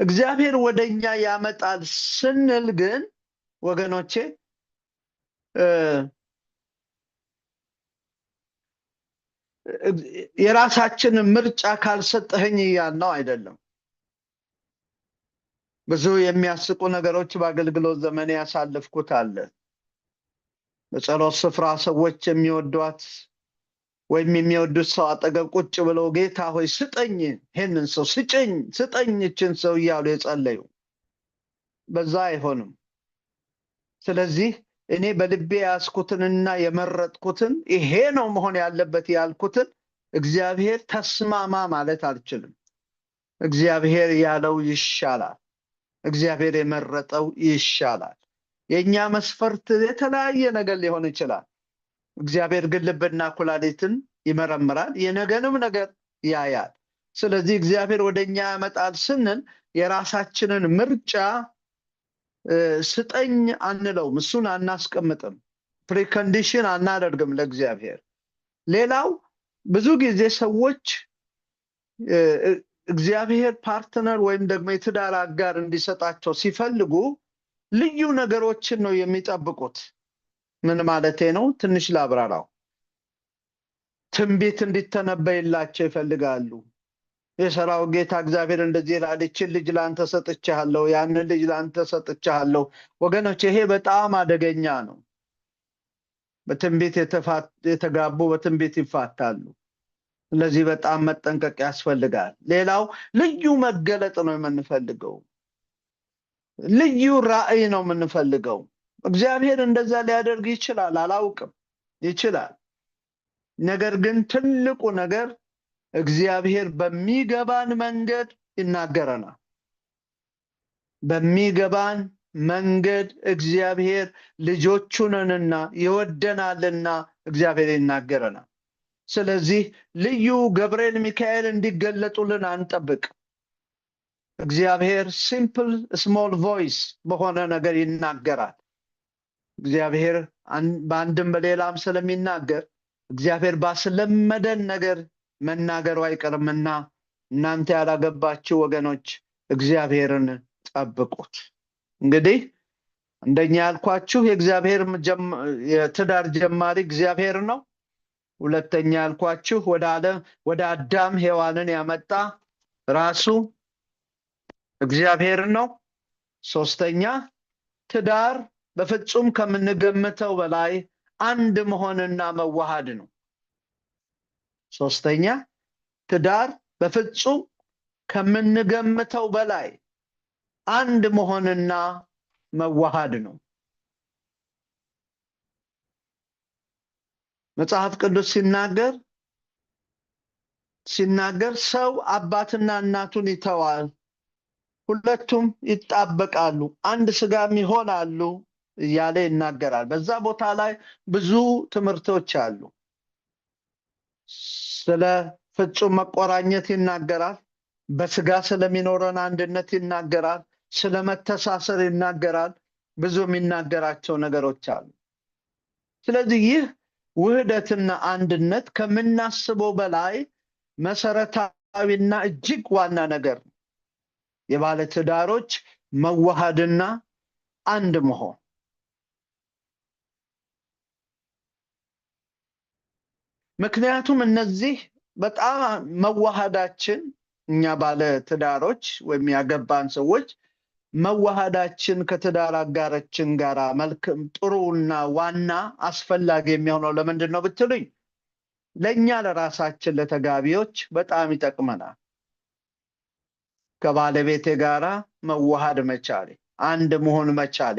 እግዚአብሔር ወደኛ ያመጣል ስንል ግን ወገኖቼ የራሳችንን ምርጫ ካልሰጠኸኝ እያልነው አይደለም። ብዙ የሚያስቁ ነገሮች በአገልግሎት ዘመን ያሳለፍኩት አለ። በጸሎት ስፍራ ሰዎች የሚወዷት ወይም የሚወዱት ሰው አጠገብ ቁጭ ብለው ጌታ ሆይ ስጠኝ፣ ይሄንን ሰው ስጠኝ እችን ሰው እያሉ የጸለዩ። በዛ አይሆንም። ስለዚህ እኔ በልቤ ያስኩትንና የመረጥኩትን ይሄ ነው መሆን ያለበት ያልኩትን እግዚአብሔር ተስማማ ማለት አልችልም። እግዚአብሔር ያለው ይሻላል። እግዚአብሔር የመረጠው ይሻላል። የኛ መስፈርት የተለያየ ነገር ሊሆን ይችላል። እግዚአብሔር ግን ልብና ኩላሊትን ይመረምራል፣ የነገንም ነገር ያያል። ስለዚህ እግዚአብሔር ወደኛ ያመጣል ስንል የራሳችንን ምርጫ ስጠኝ አንለውም፣ እሱን አናስቀምጥም፣ ፕሪኮንዲሽን አናደርግም ለእግዚአብሔር። ሌላው ብዙ ጊዜ ሰዎች እግዚአብሔር ፓርትነር ወይም ደግሞ የትዳር አጋር እንዲሰጣቸው ሲፈልጉ ልዩ ነገሮችን ነው የሚጠብቁት። ምን ማለቴ ነው? ትንሽ ላብራራው። ትንቢት እንዲተነበይላቸው ይፈልጋሉ። የሰራው ጌታ እግዚአብሔር እንደዚህ ይላል፣ ይህችን ልጅ ላንተ ሰጥቻለሁ፣ ያንን ልጅ ላንተ ሰጥቻለሁ። ወገኖች ይሄ በጣም አደገኛ ነው። በትንቢት የተጋቡ በትንቢት ይፋታሉ። ስለዚህ በጣም መጠንቀቅ ያስፈልጋል። ሌላው ልዩ መገለጥ ነው የምንፈልገው። ልዩ ራእይ ነው የምንፈልገው። እግዚአብሔር እንደዛ ሊያደርግ ይችላል፣ አላውቅም፣ ይችላል። ነገር ግን ትልቁ ነገር እግዚአብሔር በሚገባን መንገድ ይናገረናል። በሚገባን መንገድ እግዚአብሔር ልጆቹንና ይወደናልና እግዚአብሔር ይናገረናል። ስለዚህ ልዩ ገብርኤል ሚካኤል እንዲገለጡልን አንጠብቅ። እግዚአብሔር ሲምፕል ስሞል ቮይስ በሆነ ነገር ይናገራል። እግዚአብሔር በአንድም በሌላም ስለሚናገር እግዚአብሔር ባስለመደን ነገር መናገሩ አይቀርምና እናንተ ያላገባችሁ ወገኖች እግዚአብሔርን ጠብቁት። እንግዲህ አንደኛ ያልኳችሁ የእግዚአብሔር የትዳር ጀማሪ እግዚአብሔር ነው። ሁለተኛ ያልኳችሁ ወደ አዳም ሔዋንን ያመጣ ራሱ እግዚአብሔር ነው። ሶስተኛ ትዳር በፍጹም ከምንገምተው በላይ አንድ መሆንና መዋሃድ ነው። ሶስተኛ ትዳር በፍጹም ከምንገምተው በላይ አንድ መሆንና መዋሃድ ነው። መጽሐፍ ቅዱስ ሲናገር ሰው አባትና እናቱን ይተዋል፣ ሁለቱም ይጣበቃሉ፣ አንድ ስጋም ይሆናሉ እያለ ይናገራል። በዛ ቦታ ላይ ብዙ ትምህርቶች አሉ። ስለ ፍጹም መቆራኘት ይናገራል። በስጋ ስለሚኖረን አንድነት ይናገራል። ስለ መተሳሰር ይናገራል። ብዙ የሚናገራቸው ነገሮች አሉ። ስለዚህ ይህ ውህደትና አንድነት ከምናስበው በላይ መሰረታዊና እጅግ ዋና ነገር ነው። የባለ ትዳሮች መዋሃድና አንድ መሆን። ምክንያቱም እነዚህ በጣም መዋሃዳችን እኛ ባለ ትዳሮች ወይም ያገባን ሰዎች መዋሃዳችን ከትዳር አጋራችን ጋር መልካም ጥሩና ዋና አስፈላጊ የሚሆነው ለምንድን ነው ብትሉኝ፣ ለኛ ለራሳችን ለተጋቢዎች በጣም ይጠቅመናል። ከባለቤቴ ጋራ መዋሃድ መቻሌ፣ አንድ መሆን መቻሌ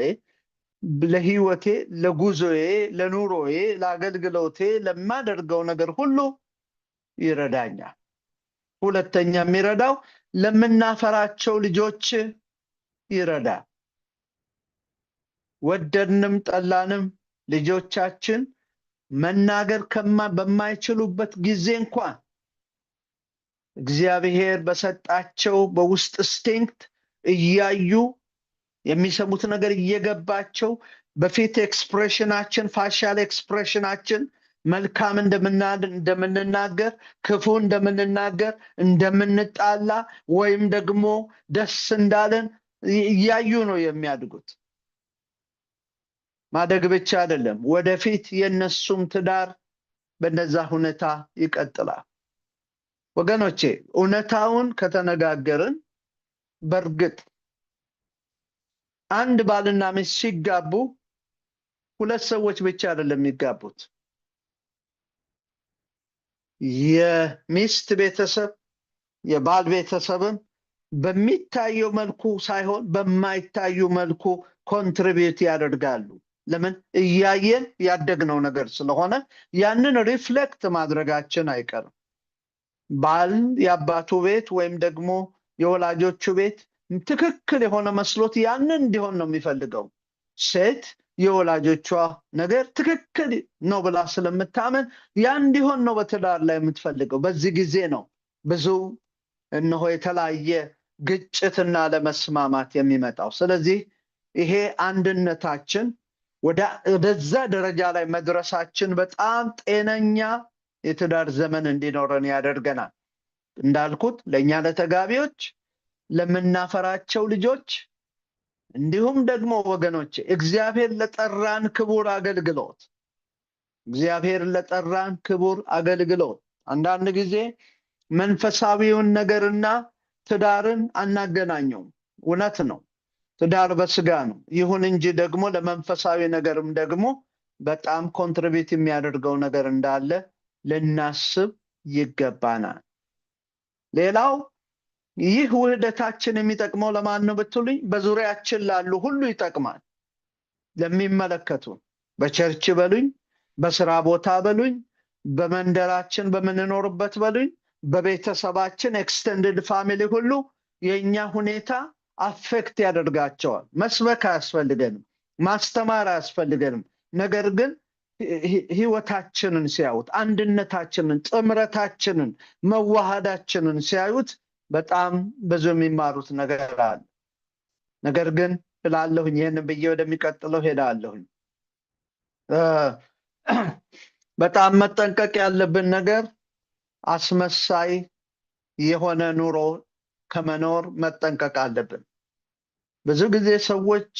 ለህይወቴ፣ ለጉዞዬ፣ ለኑሮዬ፣ ለአገልግሎቴ፣ ለማደርገው ነገር ሁሉ ይረዳኛል። ሁለተኛ የሚረዳው ለምናፈራቸው ልጆች ይረዳል። ወደድንም ጠላንም ልጆቻችን መናገር በማይችሉበት ጊዜ እንኳን እግዚአብሔር በሰጣቸው በውስጥ ኢንስቲንክት እያዩ የሚሰሙት ነገር እየገባቸው በፊት ኤክስፕሬሽናችን ፋሻል ኤክስፕሬሽናችን መልካም እንደምንናገር፣ ክፉ እንደምንናገር፣ እንደምንጣላ ወይም ደግሞ ደስ እንዳለን እያዩ ነው የሚያድጉት። ማደግ ብቻ አይደለም፣ ወደፊት የነሱም ትዳር በነዛ ሁኔታ ይቀጥላል። ወገኖቼ እውነታውን ከተነጋገርን በእርግጥ አንድ ባልና ሚስት ሲጋቡ ሁለት ሰዎች ብቻ አይደለም የሚጋቡት። የሚስት ቤተሰብ የባል ቤተሰብም በሚታየው መልኩ ሳይሆን በማይታዩ መልኩ ኮንትሪቢዩት ያደርጋሉ። ለምን? እያየን ያደግነው ነገር ስለሆነ ያንን ሪፍሌክት ማድረጋችን አይቀርም። ባል የአባቱ ቤት ወይም ደግሞ የወላጆቹ ቤት ትክክል የሆነ መስሎት ያንን እንዲሆን ነው የሚፈልገው። ሴት የወላጆቿ ነገር ትክክል ነው ብላ ስለምታመን ያን እንዲሆን ነው በትዳር ላይ የምትፈልገው። በዚህ ጊዜ ነው ብዙ እነሆ የተለያየ ግጭትና ለመስማማት የሚመጣው። ስለዚህ ይሄ አንድነታችን ወደዛ ደረጃ ላይ መድረሳችን በጣም ጤነኛ የትዳር ዘመን እንዲኖረን ያደርገናል። እንዳልኩት ለእኛ ለተጋቢዎች፣ ለምናፈራቸው ልጆች እንዲሁም ደግሞ ወገኖች እግዚአብሔር ለጠራን ክቡር አገልግሎት አንዳንድ ጊዜ መንፈሳዊውን ነገርና ትዳርን አናገናኘውም። እውነት ነው፣ ትዳር በስጋ ነው። ይሁን እንጂ ደግሞ ለመንፈሳዊ ነገርም ደግሞ በጣም ኮንትሪቢዩት የሚያደርገው ነገር እንዳለ ልናስብ ይገባናል። ሌላው ይህ ውህደታችን የሚጠቅመው ለማን ነው ብትሉኝ፣ በዙሪያችን ላሉ ሁሉ ይጠቅማል። ለሚመለከቱን በቸርች በሉኝ፣ በስራ ቦታ በሉኝ፣ በመንደራችን በምንኖርበት በሉኝ፣ በቤተሰባችን ኤክስቴንድድ ፋሚሊ ሁሉ የኛ ሁኔታ አፌክት ያደርጋቸዋል። መስበክ አያስፈልገንም፣ ማስተማር አያስፈልገንም። ነገር ግን ህይወታችንን ሲያዩት፣ አንድነታችንን፣ ጥምረታችንን፣ መዋሃዳችንን ሲያዩት በጣም ብዙ የሚማሩት ነገር አለ። ነገር ግን እላለሁኝ፣ ይህንን ብዬ ወደሚቀጥለው ሄዳለሁኝ። በጣም መጠንቀቅ ያለብን ነገር አስመሳይ የሆነ ኑሮ ከመኖር መጠንቀቅ አለብን። ብዙ ጊዜ ሰዎች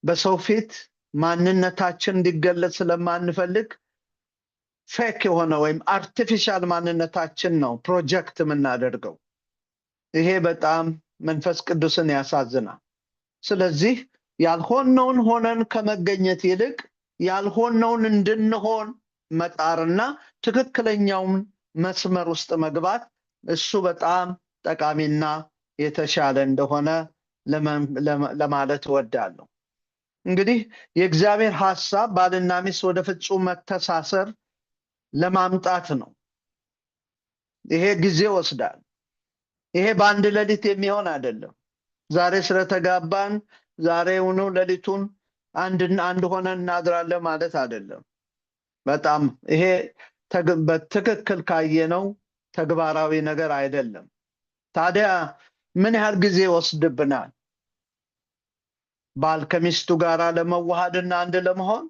በሰው ፊት ማንነታችን እንዲገለጽ ስለማንፈልግ ፌክ የሆነ ወይም አርቲፊሻል ማንነታችን ነው ፕሮጀክት የምናደርገው። ይሄ በጣም መንፈስ ቅዱስን ያሳዝናል። ስለዚህ ያልሆነውን ሆነን ከመገኘት ይልቅ ያልሆነውን እንድንሆን መጣርና ትክክለኛውን መስመር ውስጥ መግባት እሱ በጣም ጠቃሚና የተሻለ እንደሆነ ለማለት እወዳለሁ። እንግዲህ የእግዚአብሔር ሐሳብ ባልና ሚስት ወደ ፍጹም መተሳሰር ለማምጣት ነው። ይሄ ጊዜ ወስዳል። ይሄ በአንድ ሌሊት የሚሆን አይደለም። ዛሬ ስለተጋባን ዛሬውኑ ሌሊቱን አንድ ሆነን እናድራለን ማለት አይደለም። በጣም ይሄ በትክክል ካየነው ተግባራዊ ነገር አይደለም። ታዲያ ምን ያህል ጊዜ ይወስድብናል? ባል ከሚስቱ ጋር ለመዋሃድና አንድ ለመሆን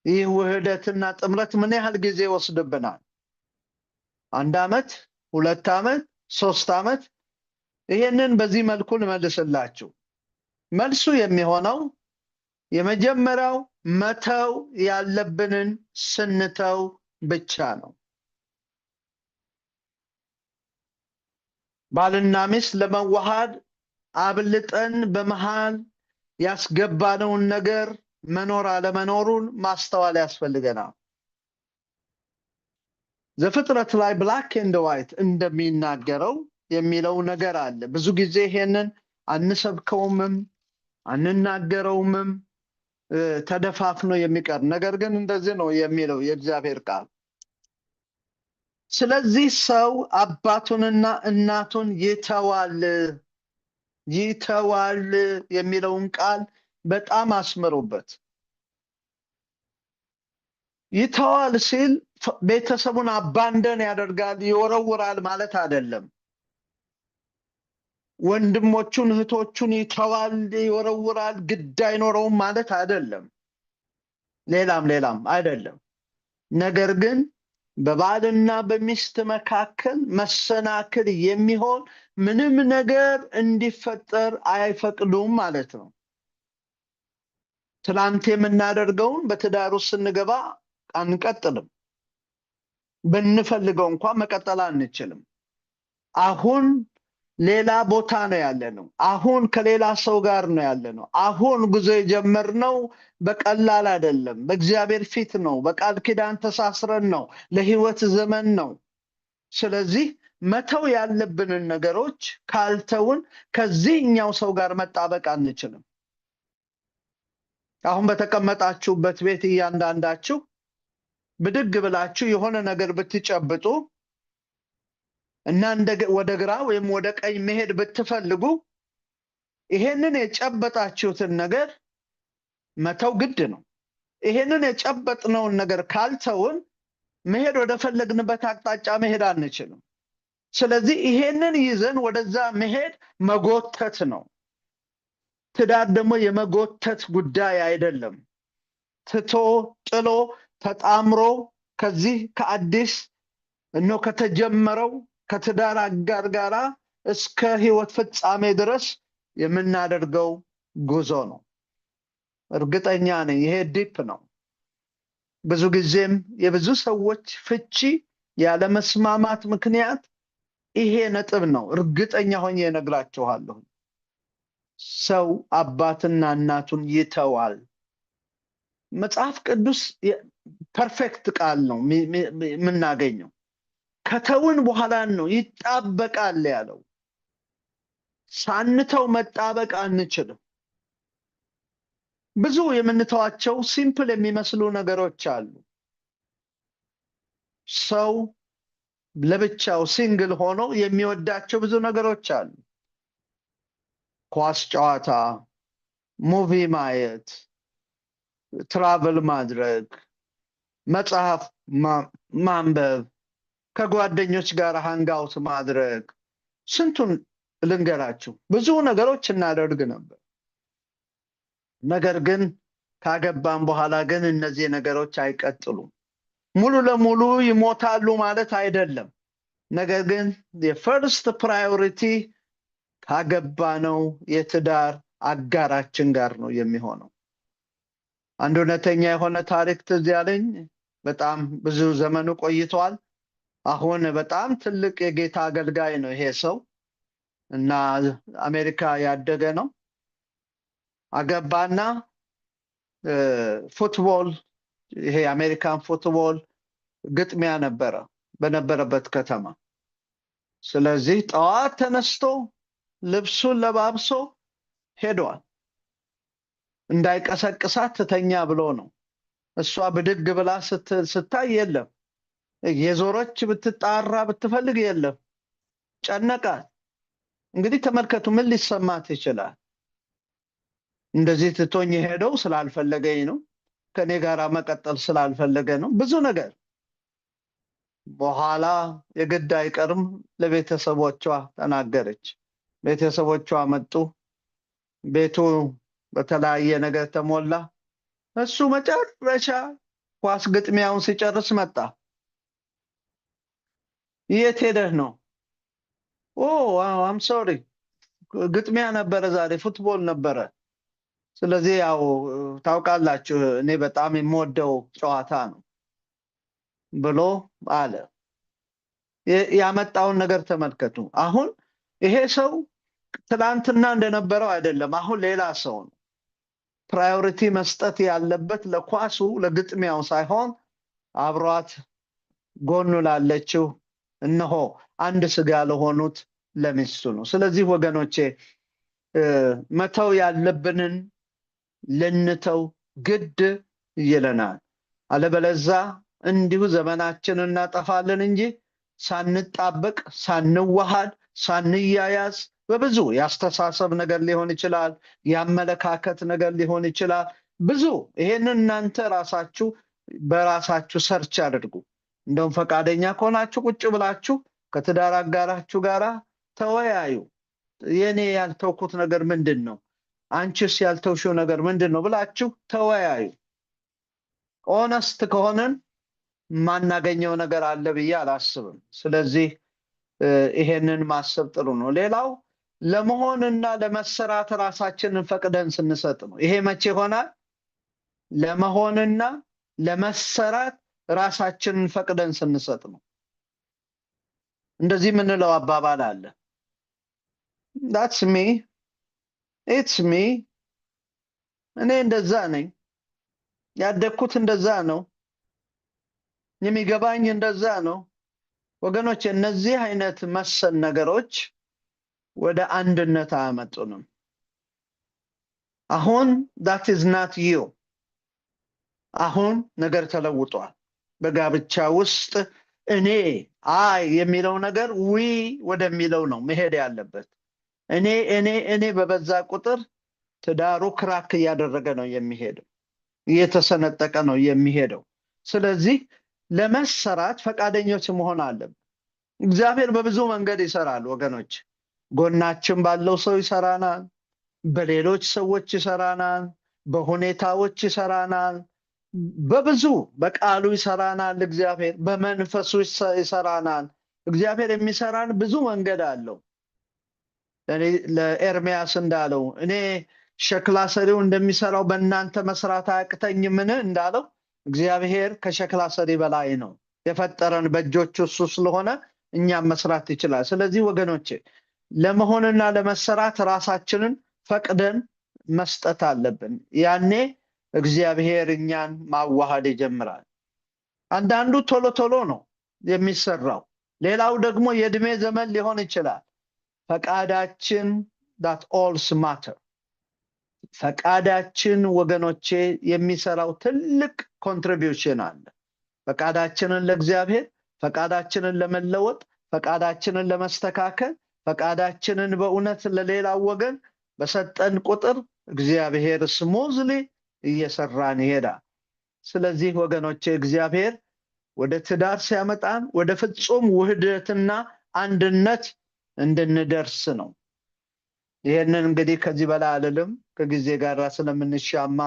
ይህ ውህደትና ጥምረት ምን ያህል ጊዜ ይወስድብናል? 1 ዓመት፣ 2 ዓመት፣ 3 ዓመት? ይሄንን በዚህ መልኩ ልመልስላችሁ። መልሱ የሚሆነው የመጀመሪያው መተው ያለብንን ስንተው ብቻ ነው። ባልና ሚስት ለመዋሃድ አብልጠን በመሃል ያስገባነውን ነገር መኖር አለመኖሩን ማስተዋል ያስፈልገናል። ዘፍጥረት ላይ ብላክ ኤንድ ዋይት እንደሚናገረው የሚለው ነገር አለ። ብዙ ጊዜ ይሄንን አንሰብከውምም አንናገረውምም፣ ተደፋፍኖ የሚቀር ነገር ግን እንደዚህ ነው የሚለው የእግዚአብሔር ቃል። ስለዚህ ሰው አባቱንና እናቱን ይተዋል የሚለውን ቃል በጣም አስምሩበት። ይተዋል ሲል ቤተሰቡን አባንደን ያደርጋል ይወረውራል ማለት አይደለም። ወንድሞቹን እህቶቹን ይተዋል ይወረውራል ግድ አይኖረውም ማለት አይደለም። ሌላም አይደለም። ነገር ግን በባልና በሚስት መካከል መሰናክል የሚሆን ምንም ነገር እንዲፈጠር አይፈቅዱም ማለት ነው። ትላንት የምናደርገውን በትዳር ውስጥ ስንገባ አንቀጥልም። ብንፈልገው እንኳን መቀጠል አንችልም። አሁን ሌላ ቦታ ነው ያለነው። አሁን ከሌላ ሰው ጋር ነው ያለነው። አሁን ጉዞ የጀመርነው በቀላል አይደለም። በእግዚአብሔር ፊት ነው። በቃል ኪዳን ተሳስረን ነው። ለሕይወት ዘመን ነው። ስለዚህ መተው ያለብንን ነገሮች ካልተውን ከዚህኛው ሰው ጋር መጣበቅ አንችልም። አሁን በተቀመጣችሁበት ቤት እያንዳንዳችሁ ብድግ ብላችሁ የሆነ ነገር ብትጨብጡ እና ወደ ግራ ወይም ወደ ቀኝ መሄድ ብትፈልጉ ይሄንን የጨበጣችሁትን ነገር መተው ግድ ነው። ይሄንን የጨበጥነውን ነገር ካልተውን መሄድ ወደ ፈለግንበት አቅጣጫ መሄድ አንችልም። ስለዚህ ይሄንን ይዘን ወደዛ መሄድ መጎተት ነው። ትዳር ደግሞ የመጎተት ጉዳይ አይደለም። ትቶ ጥሎ ተጣምሮ ከዚህ ከአዲስ ከተጀመረው ከትዳር አጋር ጋራ እስከ ሕይወት ፍጻሜ ድረስ የምናደርገው ጉዞ ነው። እርግጠኛ ነኝ ይሄ ዲፕ ነው። ብዙ ጊዜም የብዙ ሰዎች ፍቺ ያለ መስማማት ምክንያት ይሄ ነጥብ ነው። እርግጠኛ ሆኜ እነግራችኋለሁ። ሰው አባትና እናቱን ይተዋል። መጽሐፍ ቅዱስ ፐርፌክት ቃል ነው የምናገኘው። ከተውን በኋላ ነው ይጣበቃል ያለው። ሳንተው መጣበቅ አንችልም። ብዙ የምንተዋቸው ሲምፕል የሚመስሉ ነገሮች አሉ። ሰው ለብቻው ሲንግል ሆኖ የሚወዳቸው ብዙ ነገሮች አሉ። ኳስ ጨዋታ፣ ሙቪ ማየት፣ ትራቨል ማድረግ፣ መጽሐፍ ማንበብ፣ ከጓደኞች ጋር ሃንጋውት ማድረግ፣ ስንቱን ልንገራችሁ። ብዙ ነገሮች እናደርግ ነበር። ነገር ግን ካገባን በኋላ ግን እነዚህ ነገሮች አይቀጥሉም። ሙሉ ለሙሉ ይሞታሉ ማለት አይደለም። ነገር ግን የፈርስት ፕራዮሪቲ ካገባነው የትዳር አጋራችን ጋር ነው የሚሆነው። አንድ እውነተኛ የሆነ ታሪክ ትዝ ያለኝ፣ በጣም ብዙ ዘመኑ ቆይቷል። አሁን በጣም ትልቅ የጌታ አገልጋይ ነው ይሄ ሰው እና አሜሪካ ያደገ ነው። አገባና ፉትቦል፣ ይሄ አሜሪካን ፉትቦል ግጥሚያ በነበረበት ከተማ። ስለዚህ ጠዋት ተነስቶ ልብሱን ለባብሶ ሄዷል። እንዳይቀሰቅሳት ትተኛ ብሎ ነው። እሷ ብድግ ብላ ስታይ የለም። የዞረች ብትጣራ ብትፈልግ የለም። ጨነቃት። እንግዲህ ተመልከቱ፣ ምን ሊሰማት ይችላል? እንደዚህ ትቶኝ ሄደው ስላልፈለገኝ ነው፣ ከኔ ጋር መቀጠል ስላልፈለገ ነው፣ ብዙ ነገር። በኋላ የግድ አይቀርም ለቤተሰቦቿ ተናገረች። ቤተሰቦቿ መጡ። ቤቱ በተለያየ ነገር ተሞላ። እሱ መጨረሻ ኳስ ግጥሚያውን ሲጨርስ መጣ። የት ሄደህ ነው? ኦ አም ሶሪ፣ ግጥሚያ ነበረ ዛሬ፣ ፉትቦል ነበረ። ስለዚህ ያው ታውቃላችሁ እኔ በጣም የምወደው ጨዋታ ነው ብሎ አለ። ያመጣውን ነገር ተመልከቱ። አሁን ይሄ ሰው ትላንትና እንደነበረው አይደለም። አሁን ሌላ ሰው ነው። ፕራዮሪቲ መስጠት ያለበት ለኳሱ ለግጥሚያው ሳይሆን አብሯት ጎኑ ላለችው እነሆ አንድ ስጋ ለሆኑት ለሚስቱ ነው። ስለዚህ ወገኖቼ መተው ያለብንን ልንተው ግድ ይለናል። አለበለዛ እንዲሁ ዘመናችንን እናጠፋለን እንጂ ሳንጣበቅ፣ ሳንዋሃድ፣ ሳንያያዝ በብዙ ያስተሳሰብ ነገር ሊሆን ይችላል፣ ያመለካከት ነገር ሊሆን ይችላል። ብዙ ይሄንን እናንተ ራሳችሁ በራሳችሁ ሰርች አድርጉ። እንደውም ፈቃደኛ ከሆናችሁ ቁጭ ብላችሁ ከትዳር አጋራችሁ ጋር ተወያዩ። የኔ ያልተውኩት ነገር ምንድን ነው? አንቺስ ያልተውሽው ነገር ምንድን ነው ብላችሁ ተወያዩ። ኦነስት ከሆነን ማናገኘው ነገር አለ ብዬ አላስብም። ስለዚህ ይሄንን ማሰብ ጥሩ ነው። ሌላው ለመሆንና ለመሰራት ራሳችንን ፈቅደን ስንሰጥ ነው። ይሄ መቼ ይሆናል? ለመሆንና ለመሰራት ራሳችንን ፈቅደን ስንሰጥ ነው። እንደዚህ የምንለው አባባል አለ። that's me, it's me፣ እኔ እንደዛ ነኝ፣ ያደግኩት እንደዛ ነው፣ የሚገባኝ እንደዛ ነው። ወገኖች እነዚህ አይነት መሰል ነገሮች ወደ አንድነት አያመጡንም። አሁን that is not you። አሁን ነገር ተለውጧል። በጋብቻ ውስጥ እኔ የሚለው ነገር ዊ ወደሚለው ነው መሄድ ያለበት። እኔ በበዛ ቁጥር ትዳሩ ክራክ እያደረገ ነው የሚሄደው፣ እየተሰነጠቀ ነው የሚሄደው። ስለዚህ ለመሰራት ፈቃደኞች መሆን አለብን። እግዚአብሔር በብዙ መንገድ ይሰራል ወገኖች። ጎናችን ባለው ሰው ይሰራናል፣ በሌሎች ሰዎች ይሰራናል፣ በሁኔታዎች ይሰራናል፣ በብዙ በቃሉ ይሰራናል። እግዚአብሔር በመንፈሱ ይሰራናል። እግዚአብሔር የሚሰራን ብዙ መንገድ አለው። ለኤርሚያስ እንዳለው እኔ ሸክላ ሰሪው እንደሚሰራው በእናንተ መስራት አያቅተኝምን እንዳለው እግዚአብሔር ከሸክላ ሰሪ በላይ ነው። የፈጠረን በእጆቹ እሱ ስለሆነ እኛም መስራት ይችላል። ስለዚህ ወገኖቼ ለመሆንና ለመሰራት ራሳችንን ፈቅደን መስጠት አለብን። ያኔ እግዚአብሔር እኛን ማዋሃድ ይጀምራል። አንዳንዱ ቶሎ ቶሎ ነው የሚሰራው፣ ሌላው ደግሞ የእድሜ ዘመን ሊሆን ይችላል። ፈቃዳችን that alls matter። ፈቃዳችን ወገኖቼ የሚሰራው ትልቅ ኮንትሪቢዩሽን አለ። ፈቃዳችንን ለእግዚአብሔር፣ ፈቃዳችንን ለመለወጥ፣ ፈቃዳችንን ለመስተካከል፣ ፈቃዳችንን በእውነት ለሌላው ወገን በሰጠን ቁጥር እግዚአብሔር ስሙዝሊ እየሰራን ይሄዳል። ስለዚህ ወገኖቼ እግዚአብሔር ወደ ትዳር ሲያመጣን ወደ ፍጹም ውህደትና አንድነት እንድንደርስ ነው። ይሄንን እንግዲህ ከዚህ በላይ አልልም፣ ከጊዜ ጋር ስለምንሻማ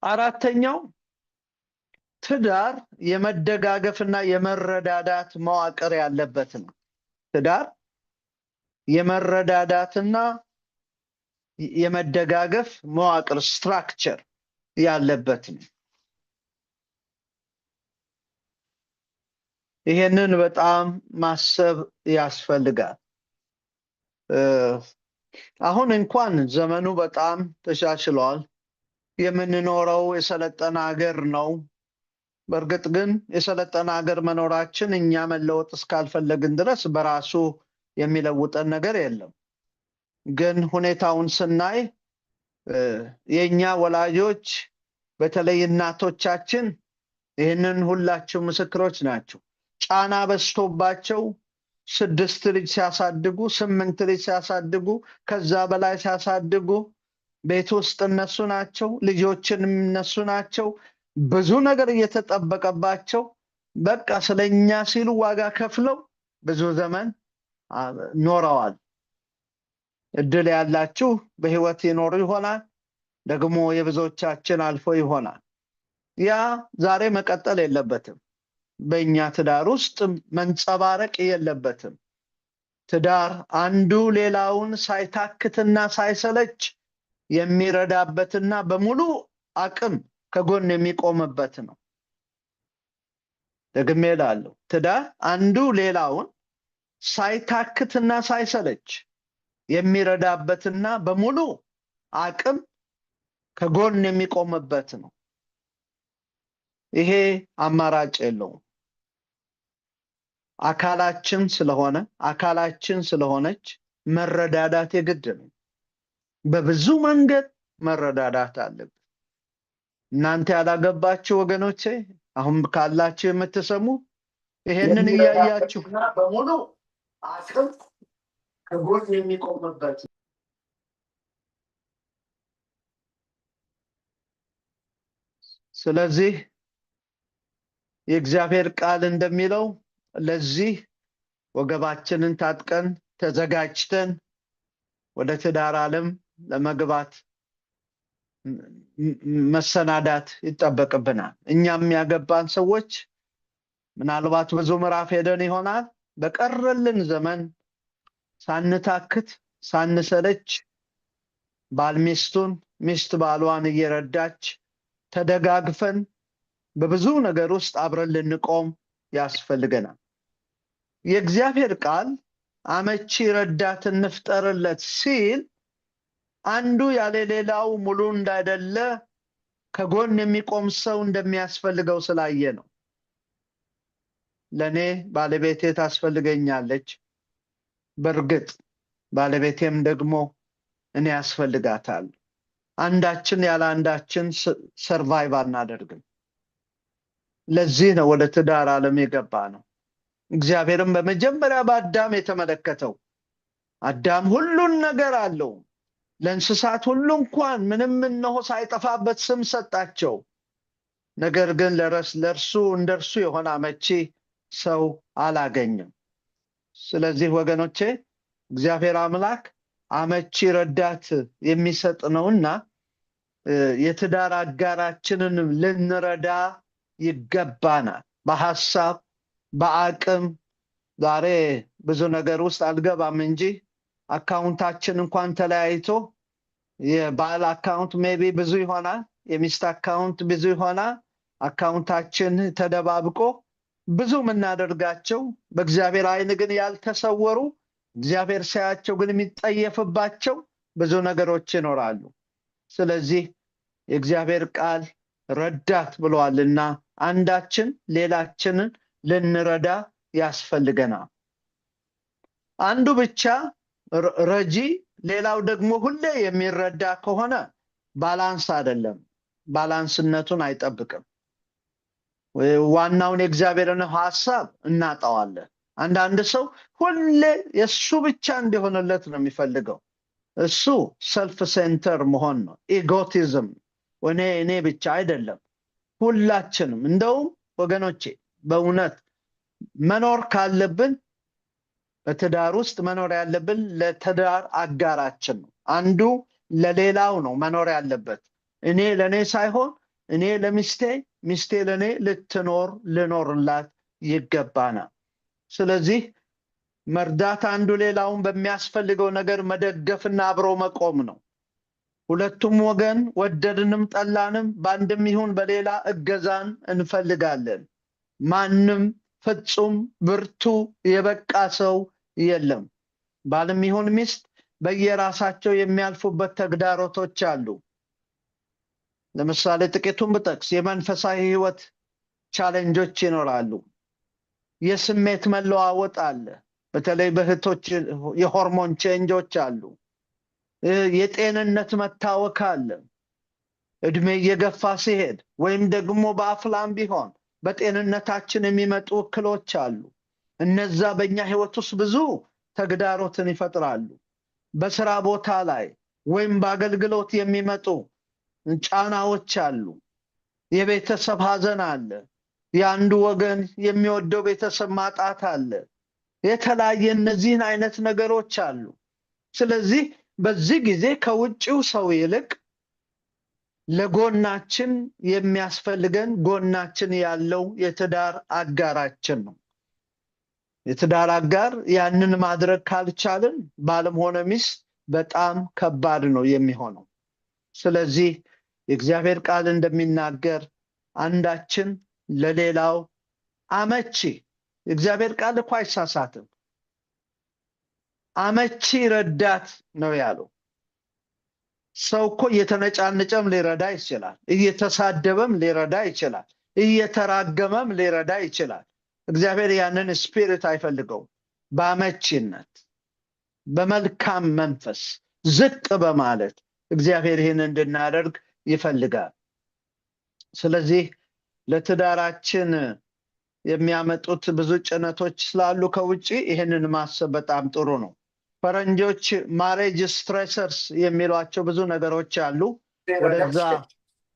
አራተኛው ትዳር የመደጋገፍና የመረዳዳት መዋቅር ያለበት ነው። ትዳር የመረዳዳትና የመደጋገፍ መዋቅር ስትራክቸር ያለበት ነው። ይሄንን በጣም ማሰብ ያስፈልጋል። አሁን እንኳን ዘመኑ በጣም ተሻሽሏል። የምንኖረው የሰለጠነ ሀገር ነው። በእርግጥ ግን የሰለጠነ ሀገር መኖራችን እኛ መለወጥ እስካልፈለግን ድረስ በራሱ የሚለውጠን ነገር የለም። ግን ሁኔታውን ስናይ የኛ ወላጆች በተለይ እናቶቻችን ይህንን ሁላችሁ ምስክሮች ናቸው። ጫና በዝቶባቸው 6 ልጅ ሲያሳድጉ 8 ልጅ ሲያሳድጉ ከዛ በላይ ሲያሳድጉ ቤት ውስጥ እነሱ ናቸው፣ ልጆችንም እነሱ ናቸው። ብዙ ነገር እየተጠበቀባቸው በቃ ስለኛ ሲሉ ዋጋ ከፍለው ብዙ ዘመን ኖረዋል። እድል ያላችሁ በህይወት ይኖሩ ይሆናል፣ ደግሞ የብዙዎቻችን አልፎ ይሆናል። ያ ዛሬ መቀጠል የለበትም። በእኛ ትዳር ውስጥ መንጸባረቅ የለበትም። ትዳር አንዱ ሌላውን ሳይታክትና ሳይሰለች የሚረዳበትና በሙሉ አቅም ከጎን የሚቆምበት ነው። ደግሜ እላለሁ፣ ትዳር አንዱ ሌላውን ሳይታክትና ሳይሰለች የሚረዳበትና በሙሉ አቅም ከጎን የሚቆምበት ነው። ይሄ አማራጭ የለውም። አካላችን ስለሆነች መረዳዳት የግድ ነው። በብዙ መንገድ መረዳዳት አለብን። እናንተ ያላገባችሁ ወገኖቼ አሁን ካላችሁ የምትሰሙ ይሄንን እያያችሁ በሙሉ አቅም ከጎን የሚቆምበት። ስለዚህ የእግዚአብሔር ቃል እንደሚለው ለዚህ ወገባችንን ታጥቀን ተዘጋጅተን ወደ ትዳር ዓለም ለመግባት መሰናዳት ይጠበቅብናል። እኛም ያገባን ሰዎች ምናልባት ብዙ ምዕራፍ ሄደን ይሆናል። በቀረልን ዘመን ሳንታክት ሳንሰለች ባል ሚስቱን፣ ሚስት ባሏን እየረዳች ተደጋግፈን በብዙ ነገር ውስጥ አብረን ልንቆም ያስፈልገናል። የእግዚአብሔር ቃል አመቺ ረዳት እንፍጠርለት ሲል አንዱ ያለ ሌላው ሙሉ እንዳይደለ ከጎን የሚቆም ሰው እንደሚያስፈልገው ስላየ ነው። ለኔ ባለቤቴ ታስፈልገኛለች። በእርግጥ ባለቤቴም ደግሞ እኔ ያስፈልጋታለሁ። አንዳችን ያለ አንዳችን ሰርቫይቭ አናደርግም። ለዚህ ነው ወደ ትዳር ዓለም የገባ ነው። እግዚአብሔርም በመጀመሪያ በአዳም የተመለከተው አዳም ሁሉን ነገር አለው። ለእንስሳት ሁሉ እንኳን ምንም እነሆ ሳይጠፋበት ስም ሰጣቸው። ነገር ግን ለእርሱ እንደርሱ የሆነ አመቺ ሰው አላገኘም። ስለዚህ ወገኖቼ እግዚአብሔር አምላክ አመቺ ረዳት የሚሰጥ ነውና የትዳር አጋራችንን ልንረዳ ይገባናል። በሐሳብ በአቅም። ዛሬ ብዙ ነገር ውስጥ አልገባም እንጂ አካውንታችን እንኳን ተለያይቶ የባል አካውንት ሜቢ ብዙ ይሆናል፣ የሚስት አካውንት ብዙ ይሆናል። አካውንታችን ተደባብቆ ብዙ የምናደርጋቸው በእግዚአብሔር ዓይን ግን ያልተሰወሩ እግዚአብሔር ሳያቸው ግን የሚጠየፍባቸው ብዙ ነገሮች ይኖራሉ። ስለዚህ የእግዚአብሔር ቃል ረዳት ብለዋልና አንዳችን ሌላችንን ልንረዳ ያስፈልገናል። አንዱ ብቻ ረጂ ሌላው ደግሞ ሁሌ የሚረዳ ከሆነ ባላንስ አይደለም፣ ባላንስነቱን አይጠብቅም። ዋናውን የእግዚአብሔርን ሐሳብ እናጣዋለን። አንዳንድ ሰው ሁሌ የሱ ብቻ እንዲሆንለት ነው የሚፈልገው። እሱ ሰልፍ ሴንተር መሆን ነው፣ ኢጎቲዝም። እኔ ብቻ አይደለም፣ ሁላችንም። እንደውም ወገኖቼ በእውነት መኖር ካለብን በትዳር ውስጥ መኖር ያለብን ለትዳር አጋራችን ነው። አንዱ ለሌላው ነው መኖር ያለበት። እኔ ለእኔ ሳይሆን እኔ ለሚስቴ ሚስቴ ለኔ ልኖርላት ይገባናል። ስለዚህ መርዳት አንዱ ሌላውን በሚያስፈልገው ነገር መደገፍና አብሮ መቆም ነው። ሁለቱም ወገን ወደድንም ጠላንም በአንድም ይሁን በሌላ እገዛን እንፈልጋለን። ማንም ፍጹም ብርቱ የበቃ ሰው የለም። ባልም ይሁን ሚስት በየራሳቸው የሚያልፉበት ተግዳሮቶች አሉ። ለምሳሌ ጥቂቱን ብጠቅስ የመንፈሳዊ ህይወት ቻሌንጆች ይኖራሉ። የስሜት መለዋወጥ አለ። በተለይ በእህቶች የሆርሞን ቼንጆች አሉ። የጤንነት መታወክ አለ። እድሜ እየገፋ ሲሄድ ወይም ደግሞ በአፍላም ቢሆን በጤንነታችን የሚመጡ እክሎች አሉ። እነዛ በእኛ ህይወት ውስጥ ብዙ ተግዳሮትን ይፈጥራሉ። በስራ ቦታ ላይ ወይም በአገልግሎት የሚመጡ ጫናዎች አሉ። የቤተሰብ ሀዘን አለ። የአንዱ ወገን የሚወደው ቤተሰብ ማጣት አለ። የተለያየ እነዚህን አይነት ነገሮች አሉ። ስለዚህ በዚህ ጊዜ ከውጭው ሰው ይልቅ ለጎናችን የሚያስፈልገን ጎናችን ያለው የትዳር አጋራችን ነው። የትዳር አጋር ያንን ማድረግ ካልቻልን ባልም ሆነ ሚስት በጣም ከባድ ነው የሚሆነው። ስለዚህ የእግዚአብሔር ቃል እንደሚናገር አንዳችን ለሌላው አመቺ፣ የእግዚአብሔር ቃል እኮ አይሳሳትም፣ አመቺ ረዳት ነው ያለው። ሰው እኮ እየተነጫነጨም ሊረዳ ይችላል፣ እየተሳደበም ሊረዳ ይችላል፣ እየተራገመም ሊረዳ ይችላል። እግዚአብሔር ያንን ስፒሪት አይፈልገውም። በአመቺነት በመልካም መንፈስ ዝቅ በማለት እግዚአብሔር ይህን እንድናደርግ ይፈልጋል። ስለዚህ ለትዳራችን የሚያመጡት ብዙ ጭነቶች ስላሉ ከውጪ ይህንን ማሰብ በጣም ጥሩ ነው። ፈረንጆች ማሬጅ ስትሬሰርስ የሚሏቸው ብዙ ነገሮች አሉ። ወደዛ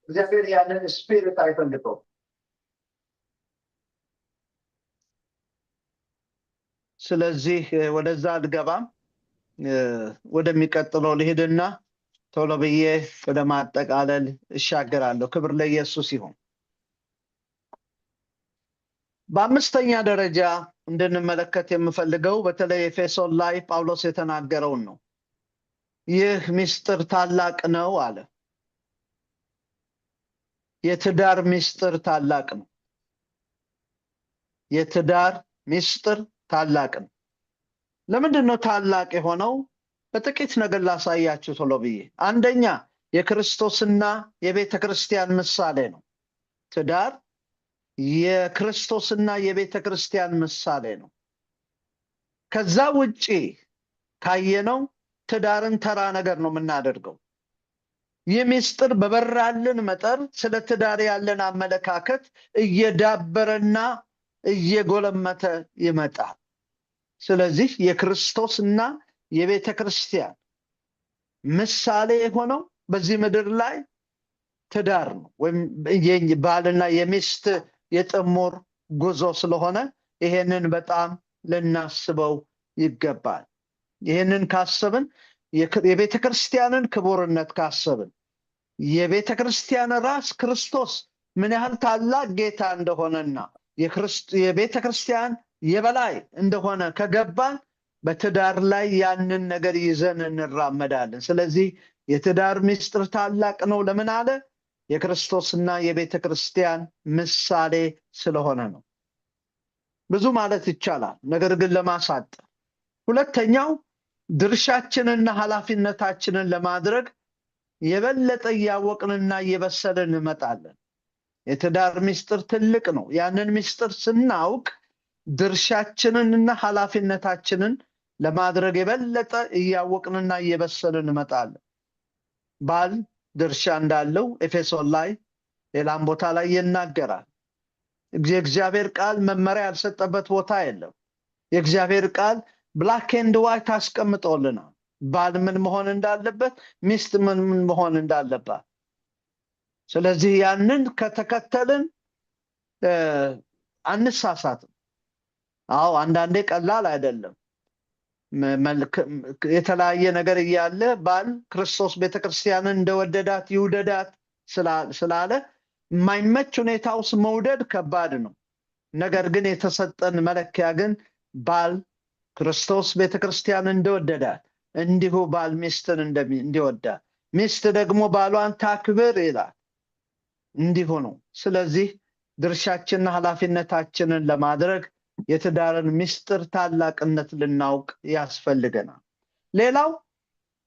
እግዚአብሔር ያንን ስፒሪት አይፈልገውም። ስለዚህ ወደዛ አልገባም። ወደሚቀጥለው ልሄድና ቶሎ ብዬ ወደ ማጠቃለል እሻገራለሁ። ክብር ለኢየሱስ ይሁን። በአምስተኛ ደረጃ እንድንመለከት የምፈልገው በተለይ ኤፌሶን ላይ ጳውሎስ የተናገረውን ነው። ይህ ምስጢር ታላቅ ነው አለ። የትዳር ምስጢር ታላቅ ነው። የትዳር ምስጢር ታላቅ ነው። ለምንድን ነው ታላቅ የሆነው? በጥቂት ነገር ላሳያችሁ ቶሎ ብዬ። አንደኛ የክርስቶስና የቤተ ክርስቲያን ምሳሌ ነው። ትዳር የክርስቶስና የቤተ ክርስቲያን ምሳሌ ነው። ከዛ ውጪ ካየነው ትዳርን ተራ ነገር ነው የምናደርገው። ይህ ምስጢር በበራልን መጠን ስለ ትዳር ያለን አመለካከት እየዳበረና እየጎለመተ ይመጣል። ስለዚህ የክርስቶስና የቤተ ክርስቲያን ምሳሌ የሆነው በዚህ ምድር ላይ ትዳር ነው፣ ወይም ባልና የሚስት የጥምር ጉዞ ስለሆነ ይሄንን በጣም ልናስበው ይገባል። ይሄንን ካሰብን የቤተ ክርስቲያንን ክቡርነት ካሰብን የቤተ ክርስቲያን ራስ ክርስቶስ ምን ያህል ታላቅ ጌታ እንደሆነና የቤተ ክርስቲያን የበላይ እንደሆነ ከገባን በትዳር ላይ ያንን ነገር ይዘን እንራመዳለን። ስለዚህ የትዳር ምስጢር ታላቅ ነው። ለምን አለ? የክርስቶስና የቤተ ክርስቲያን ምሳሌ ስለሆነ ነው። ብዙ ማለት ይቻላል፣ ነገር ግን ለማሳጠር፣ ሁለተኛው ድርሻችንና ኃላፊነታችንን ለማድረግ የበለጠ እያወቅንና እየበሰልን እንመጣለን። የትዳር ምስጢር ትልቅ ነው። ያንን ምስጢር ስናውቅ ድርሻችንንና ኃላፊነታችንን ለማድረግ የበለጠ እያወቅንና እየበሰልን እንመጣለን። ባል ድርሻ እንዳለው ኤፌሶን ላይ ሌላም ቦታ ላይ ይናገራል። የእግዚአብሔር ቃል መመሪያ ያልሰጠበት ቦታ የለም። የእግዚአብሔር ቃል ብላክ ኤንድ ዋይት አስቀምጦልናል። ባል ምን መሆን እንዳለበት፣ ሚስት ምን መሆን እንዳለባት። ስለዚህ ያንን ከተከተልን አንሳሳትም። አዎ አንዳንዴ ቀላል አይደለም። የተለያየ ነገር እያለ ባል ክርስቶስ ቤተክርስቲያንን እንደወደዳት ይውደዳት ስላለ የማይመች ሁኔታ ውስጥ መውደድ ከባድ ነው። ነገር ግን የተሰጠን መለኪያ ግን ባል ክርስቶስ ቤተክርስቲያን እንደወደዳት እንዲሁ ባል ሚስትን እንዲወዳት፣ ሚስት ደግሞ ባሏን ታክብር ይላል። እንዲሁ ነው። ስለዚህ ድርሻችንና ኃላፊነታችንን ለማድረግ የትዳርን ምስጢር ታላቅነት ልናውቅ ያስፈልገናል። ሌላው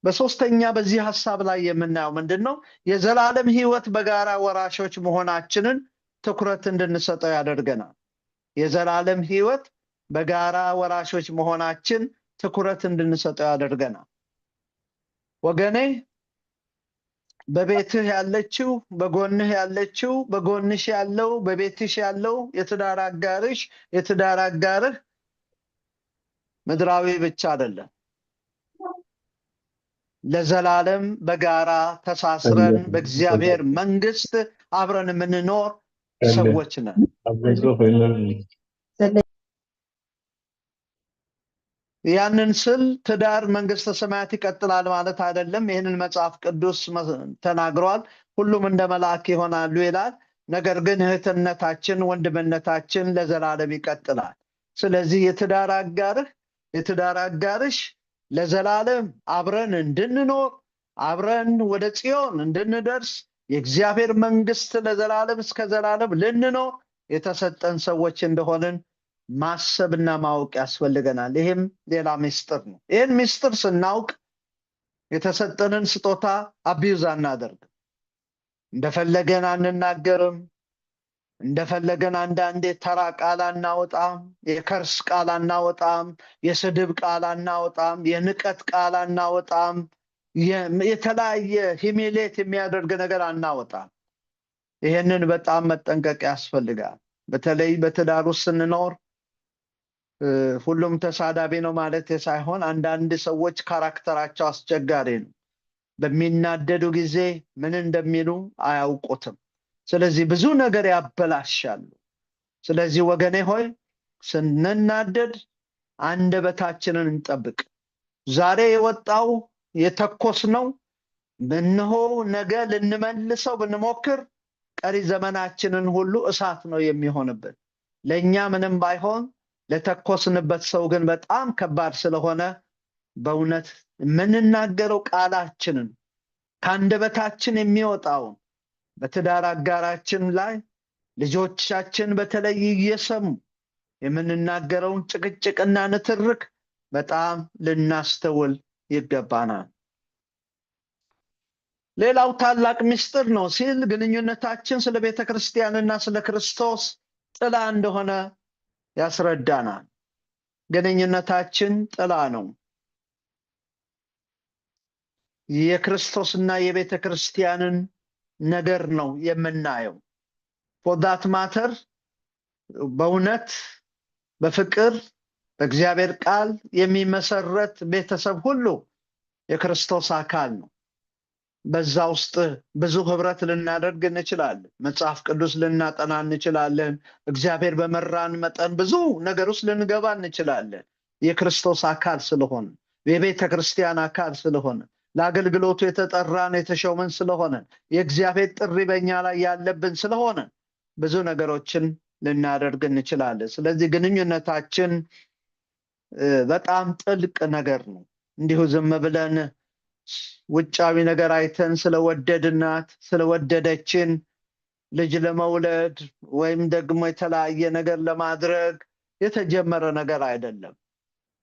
በሶስተኛ በዚህ ሐሳብ ላይ የምናየው ምንድነው? የዘላለም ሕይወት በጋራ ወራሾች መሆናችንን ትኩረት እንድንሰጠው ያደርገናል። የዘላለም ሕይወት በጋራ ወራሾች መሆናችን ትኩረት እንድንሰጠው ያደርገናል። ወገኔ በቤትህ ያለችው፣ በጎንህ ያለችው፣ በጎንሽ ያለው፣ በቤትሽ ያለው የትዳር አጋርሽ፣ የትዳር አጋርህ ምድራዊ ብቻ አይደለም። ለዘላለም በጋራ ተሳስረን በእግዚአብሔር መንግስት አብረን የምንኖር ሰዎች ነን። ያንን ስል ትዳር መንግስተ ሰማያት ይቀጥላል ማለት አይደለም። ይህንን መጽሐፍ ቅዱስ ተናግሯል። ሁሉም እንደ መልአክ ይሆናሉ ይላል። ነገር ግን እህትነታችን፣ ወንድምነታችን ለዘላለም ይቀጥላል። ስለዚህ የትዳር አጋርህ፣ የትዳር አጋርሽ ለዘላለም አብረን እንድንኖር፣ አብረን ወደ ጽዮን እንድንደርስ፣ የእግዚአብሔር መንግስት ለዘላለም እስከ ዘላለም ልንኖር የተሰጠን ሰዎች እንደሆንን ማሰብና ማወቅ ያስፈልገናል። ይህም ሌላ ምስጢር ነው። ይህን ምስጢር ስናውቅ የተሰጠንን ስጦታ አቢዩዝ አናደርግም። እንደፈለገን አንናገርም። እንደፈለገን አንዳንዴ ተራ ቃል አናወጣም፣ የከርስ ቃል አናወጣም፣ የስድብ ቃል አናወጣም፣ የንቀት ቃል አናወጣም፣ የተለያየ ሂሚሌት የሚያደርግ ነገር አናወጣም። ይህንን በጣም መጠንቀቅ ያስፈልጋል። በተለይ በትዳር ውስጥ ስንኖር ሁሉም ተሳዳቢ ነው ማለት ሳይሆን አንዳንድ ሰዎች ካራክተራቸው አስቸጋሪ ነው። በሚናደዱ ጊዜ ምን እንደሚሉ አያውቁትም። ስለዚህ ብዙ ነገር ያበላሻሉ። ስለዚህ ወገኔ ሆይ ስንናደድ አንደበታችንን እንጠብቅ። ዛሬ የወጣው የተኮስነው እነሆ ነገ ልንመልሰው ብንሞክር ቀሪ ዘመናችንን ሁሉ እሳት ነው የሚሆንብን። ለእኛ ምንም ባይሆን ለተኮስንበት ሰው ግን በጣም ከባድ ስለሆነ በእውነት የምንናገረው ቃላችንን ከአንደበታችን የሚወጣውን በትዳር አጋራችን ላይ ልጆቻችን በተለይ እየሰሙ የምንናገረውን ጭቅጭቅና ንትርክ በጣም ልናስተውል ይገባናል። ሌላው ታላቅ ምስጢር ነው ሲል ግንኙነታችን ስለ ቤተ ክርስቲያንና ስለ ክርስቶስ ጥላ እንደሆነ ያስረዳናል። ግንኙነታችን ጥላ ነው። የክርስቶስና የቤተ ክርስቲያንን ነገር ነው የምናየው። for that matter በእውነት በፍቅር በእግዚአብሔር ቃል የሚመሰረት ቤተሰብ ሁሉ የክርስቶስ አካል ነው። በዛ ውስጥ ብዙ ህብረት ልናደርግ እንችላለን። መጽሐፍ ቅዱስ ልናጠና እንችላለን። እግዚአብሔር በመራን መጠን ብዙ ነገር ውስጥ ልንገባ እንችላለን። የክርስቶስ አካል ስለሆነ፣ የቤተ ክርስቲያን አካል ስለሆነ፣ ለአገልግሎቱ የተጠራን የተሾመን ስለሆነ፣ የእግዚአብሔር ጥሪ በእኛ ላይ ያለብን ስለሆነ ብዙ ነገሮችን ልናደርግ እንችላለን። ስለዚህ ግንኙነታችን በጣም ጥልቅ ነገር ነው። እንዲሁ ዝም ብለን ውጫዊ ነገር አይተን ስለወደድናት ስለወደደችን ልጅ ለመውለድ ወይም ደግሞ የተለያየ ነገር ለማድረግ የተጀመረ ነገር አይደለም።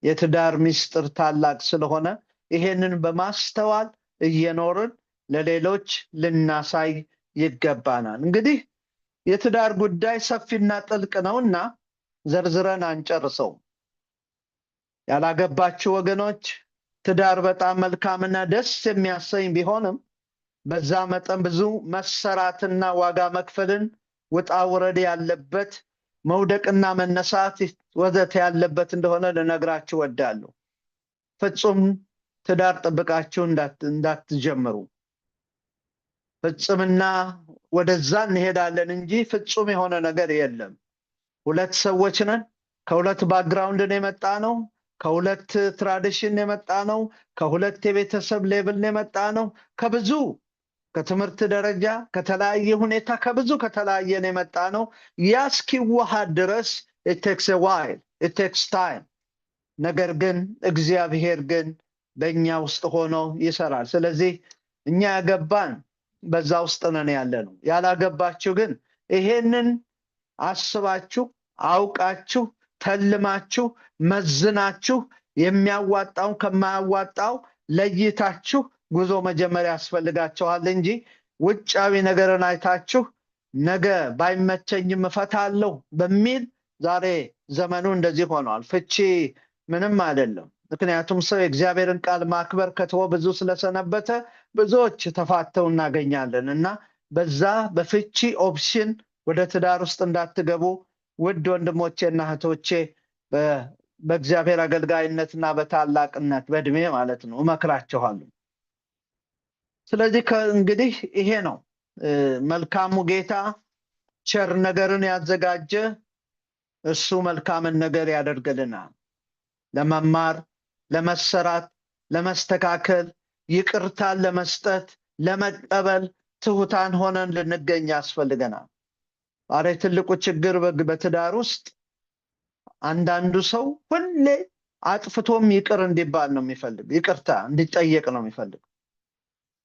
የትዳር ምስጢር ታላቅ ስለሆነ ይሄንን በማስተዋል እየኖርን ለሌሎች ልናሳይ ይገባናል። እንግዲህ የትዳር ጉዳይ ሰፊና ጥልቅ ነውና ዘርዝረን አንጨርሰው። ያላገባችሁ ወገኖች ትዳር በጣም መልካምና ደስ የሚያሰኝ ቢሆንም በዛ መጠን ብዙ መሰራትና ዋጋ መክፈልን ውጣ ውረድ ያለበት መውደቅና መነሳት ወዘተ ያለበት እንደሆነ ልነግራችሁ ወዳለሁ። ፍጹም ትዳር ጥብቃችሁ እንዳትጀምሩ። ፍጹምና ወደዛ እንሄዳለን እንጂ ፍጹም የሆነ ነገር የለም። ሁለት ሰዎች ነን። ከሁለት ባክግራውንድ ነው የመጣ ነው። ከሁለት ትራዲሽን የመጣ ነው። ከሁለት የቤተሰብ ሌብል የመጣ ነው። ከብዙ ከትምህርት ደረጃ ከተለያየ ሁኔታ ከተለያየን የመጣ ነው። ያ እስኪዋሃድ ድረስ ቴክስ ዋይል ቴክስ ታይም። ነገር ግን እግዚአብሔር ግን በእኛ ውስጥ ሆኖ ይሰራል። ስለዚህ እኛ ያገባን በዛ ውስጥ ነን ያለ ነው። ያላገባችሁ ግን ይሄንን አስባችሁ አውቃችሁ ተልማችሁ መዝናችሁ የሚያዋጣውን ከማያዋጣው ለይታችሁ ጉዞ መጀመሪያ ያስፈልጋችኋል እንጂ ውጫዊ ነገርን አይታችሁ ነገ ባይመቸኝም እፈታለሁ በሚል ዛሬ ዘመኑ እንደዚህ ሆኗል። ፍቺ ምንም አይደለም። ምክንያቱም ሰው የእግዚአብሔርን ቃል ማክበር ከተወ ብዙ ስለሰነበተ ብዙዎች ተፋተው እናገኛለን እና በዛ በፍቺ ኦፕሽን ወደ ትዳር ውስጥ እንዳትገቡ ውድ ወንድሞቼና እህቶቼ በእግዚአብሔር አገልጋይነትና በታላቅነት በእድሜ ማለት ነው እመክራችኋለሁ። ስለዚህ እንግዲህ ይሄ ነው መልካሙ ጌታ ቸር ነገርን ያዘጋጀ እሱ መልካምን ነገር ያደርግልናል። ለመማር፣ ለመሰራት፣ ለመስተካከል፣ ይቅርታን ለመስጠት፣ ለመቀበል ትሁታን ሆነን ልንገኝ ያስፈልገናል። ዛሬ ትልቁ ችግር በትዳር ውስጥ አንዳንዱ ሰው ሁሌ አጥፍቶም ይቅር እንዲባል ነው የሚፈልግ፣ ይቅርታ እንዲጠየቅ ነው የሚፈልግ።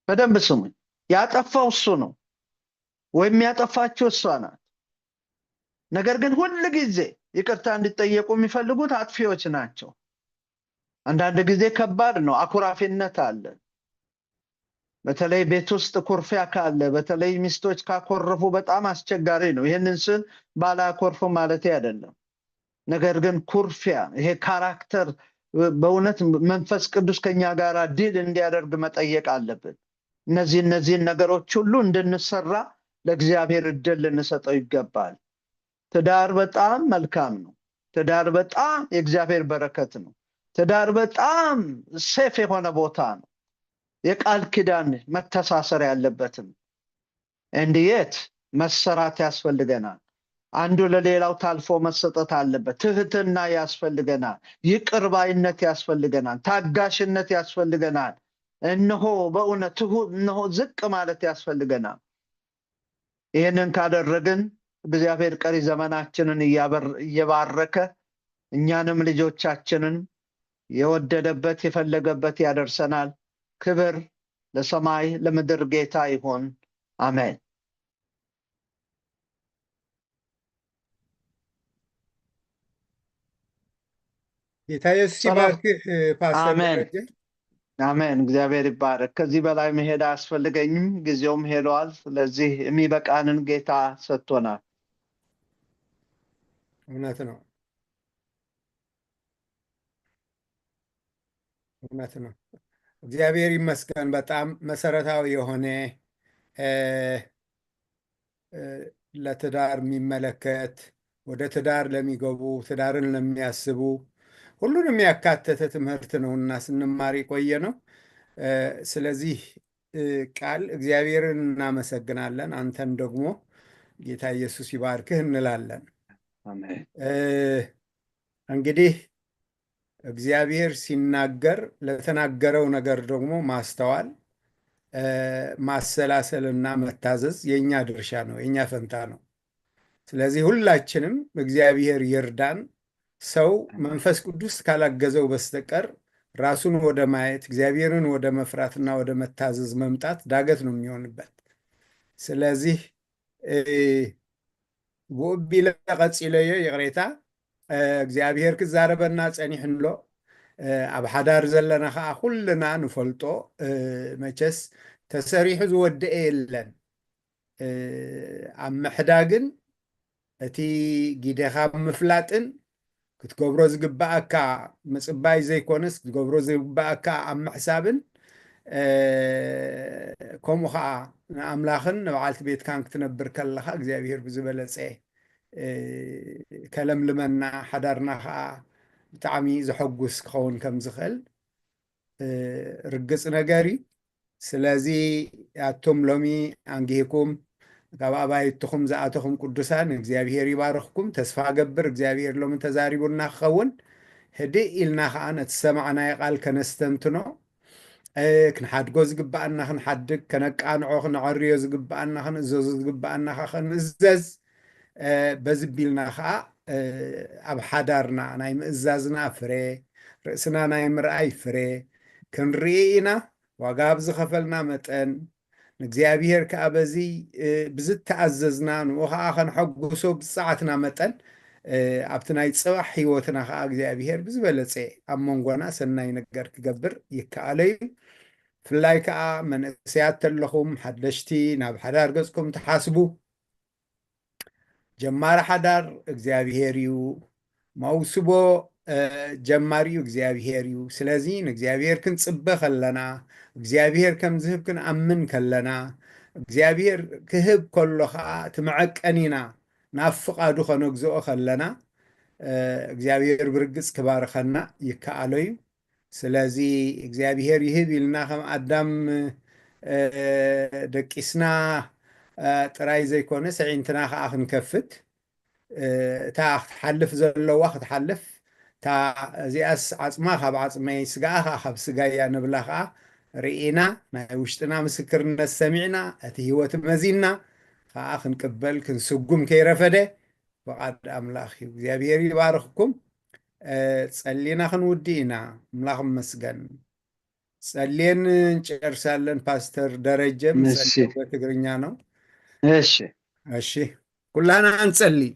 በደንብ ስሙኝ። ያጠፋው እሱ ነው ወይም ያጠፋችው እሷ ናት። ነገር ግን ሁል ጊዜ ይቅርታ እንዲጠየቁ የሚፈልጉት አጥፊዎች ናቸው። አንዳንድ ጊዜ ከባድ ነው። አኩራፊነት አለ። በተለይ ቤት ውስጥ ኩርፊያ ካለ፣ በተለይ ሚስቶች ካኮረፉ በጣም አስቸጋሪ ነው። ይህንን ስል ባላኮርፉ ማለት አይደለም። ነገር ግን ኩርፊያ፣ ይሄ ካራክተር በእውነት መንፈስ ቅዱስ ከኛ ጋር ዲል እንዲያደርግ መጠየቅ አለብን። እነዚህን ነገሮች ሁሉ እንድንሰራ ለእግዚአብሔር እድል ልንሰጠው ይገባል። ትዳር በጣም መልካም ነው። ትዳር በጣም የእግዚአብሔር በረከት ነው። ትዳር በጣም ሴፍ የሆነ ቦታ ነው። የቃል ኪዳን መተሳሰር ያለበትም እንዲየት መሰራት ያስፈልገናል። አንዱ ለሌላው ታልፎ መሰጠት አለበት። ትህትና ያስፈልገናል። ይቅር ባይነት ያስፈልገናል። ታጋሽነት ያስፈልገናል። እነሆ በእውነት እነሆ ዝቅ ማለት ያስፈልገናል። ይህንን ካደረግን እግዚአብሔር ቀሪ ዘመናችንን እየባረከ እኛንም ልጆቻችንን የወደደበት የፈለገበት ያደርሰናል። ክብር ለሰማይ ለምድር ጌታ ይሁን። አሜን። ጌታ ኢየሱስ ይባርክ ፓስተር ደረጀ። አሜን። እግዚአብሔር ይባረክ። ከዚህ በላይ መሄድ አያስፈልገኝም። ጊዜውም ሄዷል። ስለዚህ የሚበቃንን ጌታ ሰጥቶናል። እውነት ነው፣ እውነት ነው። እግዚአብሔር ይመስገን። በጣም መሰረታዊ የሆነ ለትዳር የሚመለከት ወደ ትዳር ለሚገቡ ትዳርን ለሚያስቡ ሁሉንም ያካተተ ትምህርት ነውና ስንማር የቆየ ነው። ስለዚህ ቃል እግዚአብሔርን እናመሰግናለን። አንተን ደግሞ ጌታ ኢየሱስ ይባርክህ እንላለን። እንግዲህ እግዚአብሔር ሲናገር ለተናገረው ነገር ደግሞ ማስተዋል፣ ማሰላሰልና መታዘዝ የእኛ ድርሻ ነው፣ የእኛ ፈንታ ነው። ስለዚህ ሁላችንም እግዚአብሔር ይርዳን። ሰው መንፈስ ቅዱስ ካላገዘው በስተቀር ራሱን ወደ ማየት እግዚአብሔርን ወደ መፍራትና ወደ መታዘዝ መምጣት ዳገት ነው የሚሆንበት። ስለዚህ ብኡቢለ ቀፂለዮ የቅሬታ እግዚአብሔር ክዛረበና ፀኒሕንሎ ኣብ ሓዳር ዘለና ከዓ ኩልና ንፈልጦ መቸስ ተሰሪሑ ዝወድአ የለን። ኣብ ምሕዳግን እቲ ጊደኻ ምፍላጥን ክትገብሮ ዝግባአካ ምፅባይ ዘይኮነስ ክትገብሮ ዝግባአካ ኣብ ምሕሳብን ከምኡ ከዓ ንኣምላኽን ንበዓልቲ ቤትካን ክትነብር ከለካ እግዚአብሔር ብዝበለፀ ከለምልመና ሓዳርና ከዓ ብጣዕሚ ዘሐጉስ ክኸውን ከም ዝኽእል ርግፅ ነገር እዩ። ስለዚ ኣቶም ሎሚ አንጊህኩም ካብ ኣባይትኩም ዝኣተኹም ቅዱሳን እግዚአብሔር ይባርኽኩም። ተስፋ ገብር እግዚአብሔር ሎሚ ተዛሪቡና ክኸውን ህድእ ኢልና ከዓ ነቲ ሰማዕናዮ ቃል ከነስተንትኖ ክንሓድጎ ዝግባአና ክንሓድግ ከነቃንዖ ክንዕርዮ ዝግባአና ክንእዘዞ ዝግባአና ክንእዘዝ በዚ ቢልና ከዓ ኣብ ሓዳርና ናይ ምእዛዝና ፍሬ ርእስና ናይ ምርኣይ ፍሬ ክንርኢ ኢና ዋጋ ብዝኸፈልና መጠን ንእግዚአብሔር ከዓ በዚ ብዝተኣዘዝና ንኡ ከዓ ከንሐጉሶ ብፅዓትና መጠን ኣብቲ ናይ ፅባሕ ሂወትና ከዓ እግዚኣብሔር ብዝበለፀ ኣብ መንጎና ሰናይ ነገር ክገብር ይከኣለ እዩ ብፍላይ ከዓ መንእሰያት ተለኹም ሓደሽቲ ናብ ሓዳር ገጽኩም ተሓስቡ ጀማሪ ሓዳር እግዚኣብሔር እዩ መውስቦ ጀማሪ እዩ እግዚኣብሔር እዩ ስለዚ ንእግዚኣብሔር ክንፅበ ከለና እግዚኣብሔር ከም ዝህብ ክንኣምን ከለና እግዚኣብሔር ክህብ ከሎ ከዓ ትመዐቀኒና ናብ ፍቓዱ ከነግዝኦ ከለና እግዚኣብሔር ብርግፅ ክባርኸና ይከኣሎ እዩ ስለዚ እግዚኣብሔር ይህብ ኢልና ከም ኣዳም ደቂስና ጥራይ ዘይኮነ ስዒንትና ከዓ ክንከፍት እታ ክትሓልፍ ዘለዋ ክትሓልፍ እታ እዚኣስ ዓፅማ ካብ ዓፅመይ ስጋኣ ከዓ ካብ ስጋያ ንብላ ከዓ ርኢና ናይ ውሽጥና ምስክርነት ሰሚዕና እቲ ሂወት መዚና ከዓ ክንቅበል ክንስጉም ከይረፈደ ፍቓድ ኣምላኽ እዩ እግዚኣብሔር ይባርኽኩም ጸሊና ክንውዲ ኢና ኣምላኽ መስገን ጸልየን እንጨርሳለን ፓስተር ደረጀ ምጸልየ በትግርኛ ነው እሺ ኩላና እንጸልይ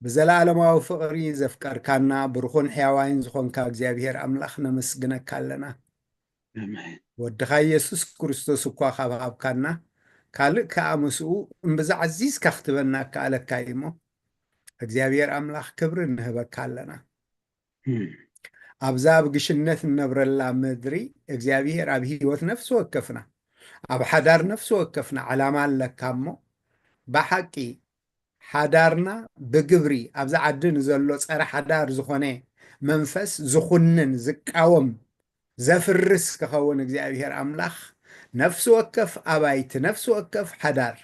ብዘላለማዊ ፍቕሪ ዘፍቀርካና ብርኹን ሕያዋይን ዝኾንካ እግዚኣብሔር ኣምላኽ ነመስግነካ ኣለና ወድኻ ኢየሱስ ክርስቶስ እኳ ካብሃብካና ካልእ ከዓ ምስኡ እምብዛ ዓዚዝካ ክትበና ከኣለካ እሞ እግዚኣብሔር ኣምላኽ ክብሪ ንህበካ ኣለና ኣብዛ ኣብ ግሽነት እነብረላ ምድሪ እግዚኣብሔር ኣብ ሂወት ነፍሲ ወከፍና ኣብ ሓዳር ነፍሲ ወከፍና ዓላማ ኣለካ እሞ ብሓቂ ሓዳርና ብግብሪ ኣብዛ ዓዲ ንዘሎ ፀረ ሓዳር ዝኾነ መንፈስ ዝኹንን ዝቃወም ዘፍርስ ክኸውን እግዚኣብሔር ኣምላኽ ነፍሲ ወከፍ ኣባይቲ ነፍሲ ወከፍ ሓዳር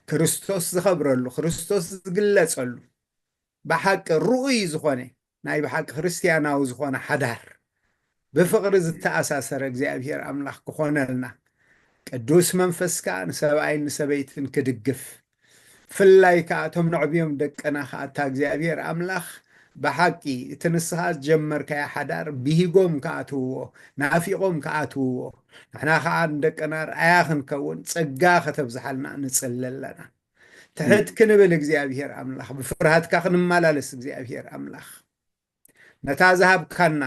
ክርስቶስ ዝኸብረሉ ክርስቶስ ዝግለጸሉ ብሓቂ ርኡይ ዝኾነ ናይ ብሓቂ ክርስቲያናዊ ዝኾነ ሓዳር ብፍቕሪ ዝተኣሳሰረ እግዚኣብሔር ኣምላኽ ክኾነልና ቅዱስ መንፈስካ ንሰብኣይን ንሰበይትን ክድግፍ ፍላይ ከዓ እቶም ንዕብዮም ደቀና ከዓ እታ እግዚኣብሔር ኣምላኽ ብሓቂ እቲ ንስኻ ዝጀመርካያ ሓዳር ብሂጎም ከኣትውዎ ናፊቖም ከኣትውዎ ንሕና ከዓ ንደቀና ረኣያ ክንከውን ፀጋ ከተብዝሓልና ንጽሊ ኣለና ትሕት ክንብል እግዚኣብሔር ኣምላኽ ብፍርሃትካ ክንመላለስ እግዚኣብሔር ኣምላኽ ነታ ዝሃብካና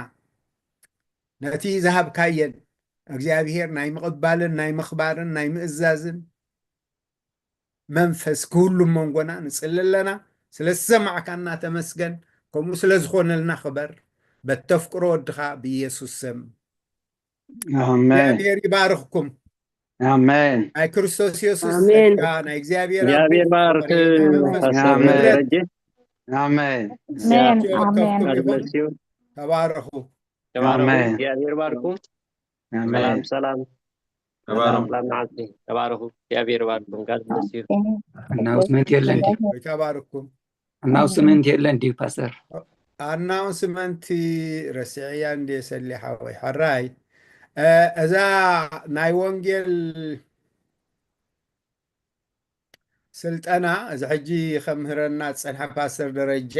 ነቲ ዝሃብካየን እግዚኣብሔር ናይ ምቕባልን ናይ ምኽባርን ናይ ምእዛዝን መንፈስ ክህሉ መንጎና ንጽሊ ኣለና ስለ ዝሰማዕካና ተመስገን ከምኡ ስለ ዝኾነልና ክበር በተፍቅሮ ወድኻ ብኢየሱስ ስም እግዚአብሔር ይባርኽኩም አሜን ናይ ክርስቶስ ኢየሱስ ጸጋ ናይ እግዚአብሔር ባርክ አሜን ተባረኹ እግዚአብሔር ባርኩም ሰላም ተባረኹ እግዚአብሔር ባርኩም ጋድ ብለስ ዩ announcement የለን ተባረኩም announcement የለን ዲ ፓስተር announcement ረሲዕያ እንደ ሰሊሓ ወይ ሓራይ እዛ ናይ ወንጌል ስልጠና እዚ ሕጂ ከምህረና ፀንሐ ፓስተር ደረጀ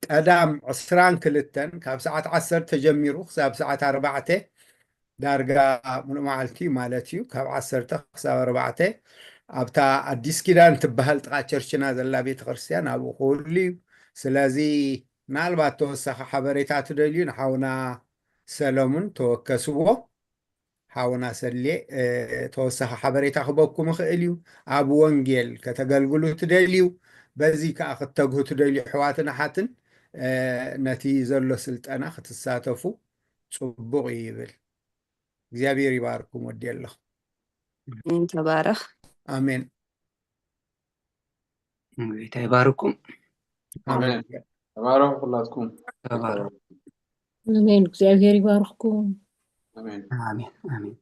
ቀዳም 22 ካብ ሰዓት 10 ተጀሚሩ ክሳብ ሰዓት 4 ዳርጋ ሙሉእ መዓልቲ ማለት እዩ ካብ 10 ክሳብ 4 ኣብታ ኣዲስ ኪዳን ትበሃል ጥቓ ቸርችና ዘላ ቤተ ክርስቲያን ኣብኡ ኩሉ እዩ ስለዚ ምናልባት ተወሳኺ ሓበሬታ ትደልዩ ንሓውና ሰሎሙን ተወከስዎ ሓውና ሰሌ ተወሳኺ ሓበሬታ ክበኩም ይኽእል እዩ ኣብ ወንጌል ከተገልግሉ ትደልዩ በዚ ከዓ ክትተግሁ ትደልዩ ኣሕዋትን ኣሓትን ነቲ ዘሎ ስልጠና ክትሳተፉ ጽቡቕ ይብል እግዚአብሔር ይባርኩም ወዲ ኣለኹ ተባረኽ አሜን ጌታ ይባርኩም አሜን ተባረኩ ሁላችሁም ተባረኩ አሜን እግዚአብሔር ይባርክኩም አሜን አሜን አሜን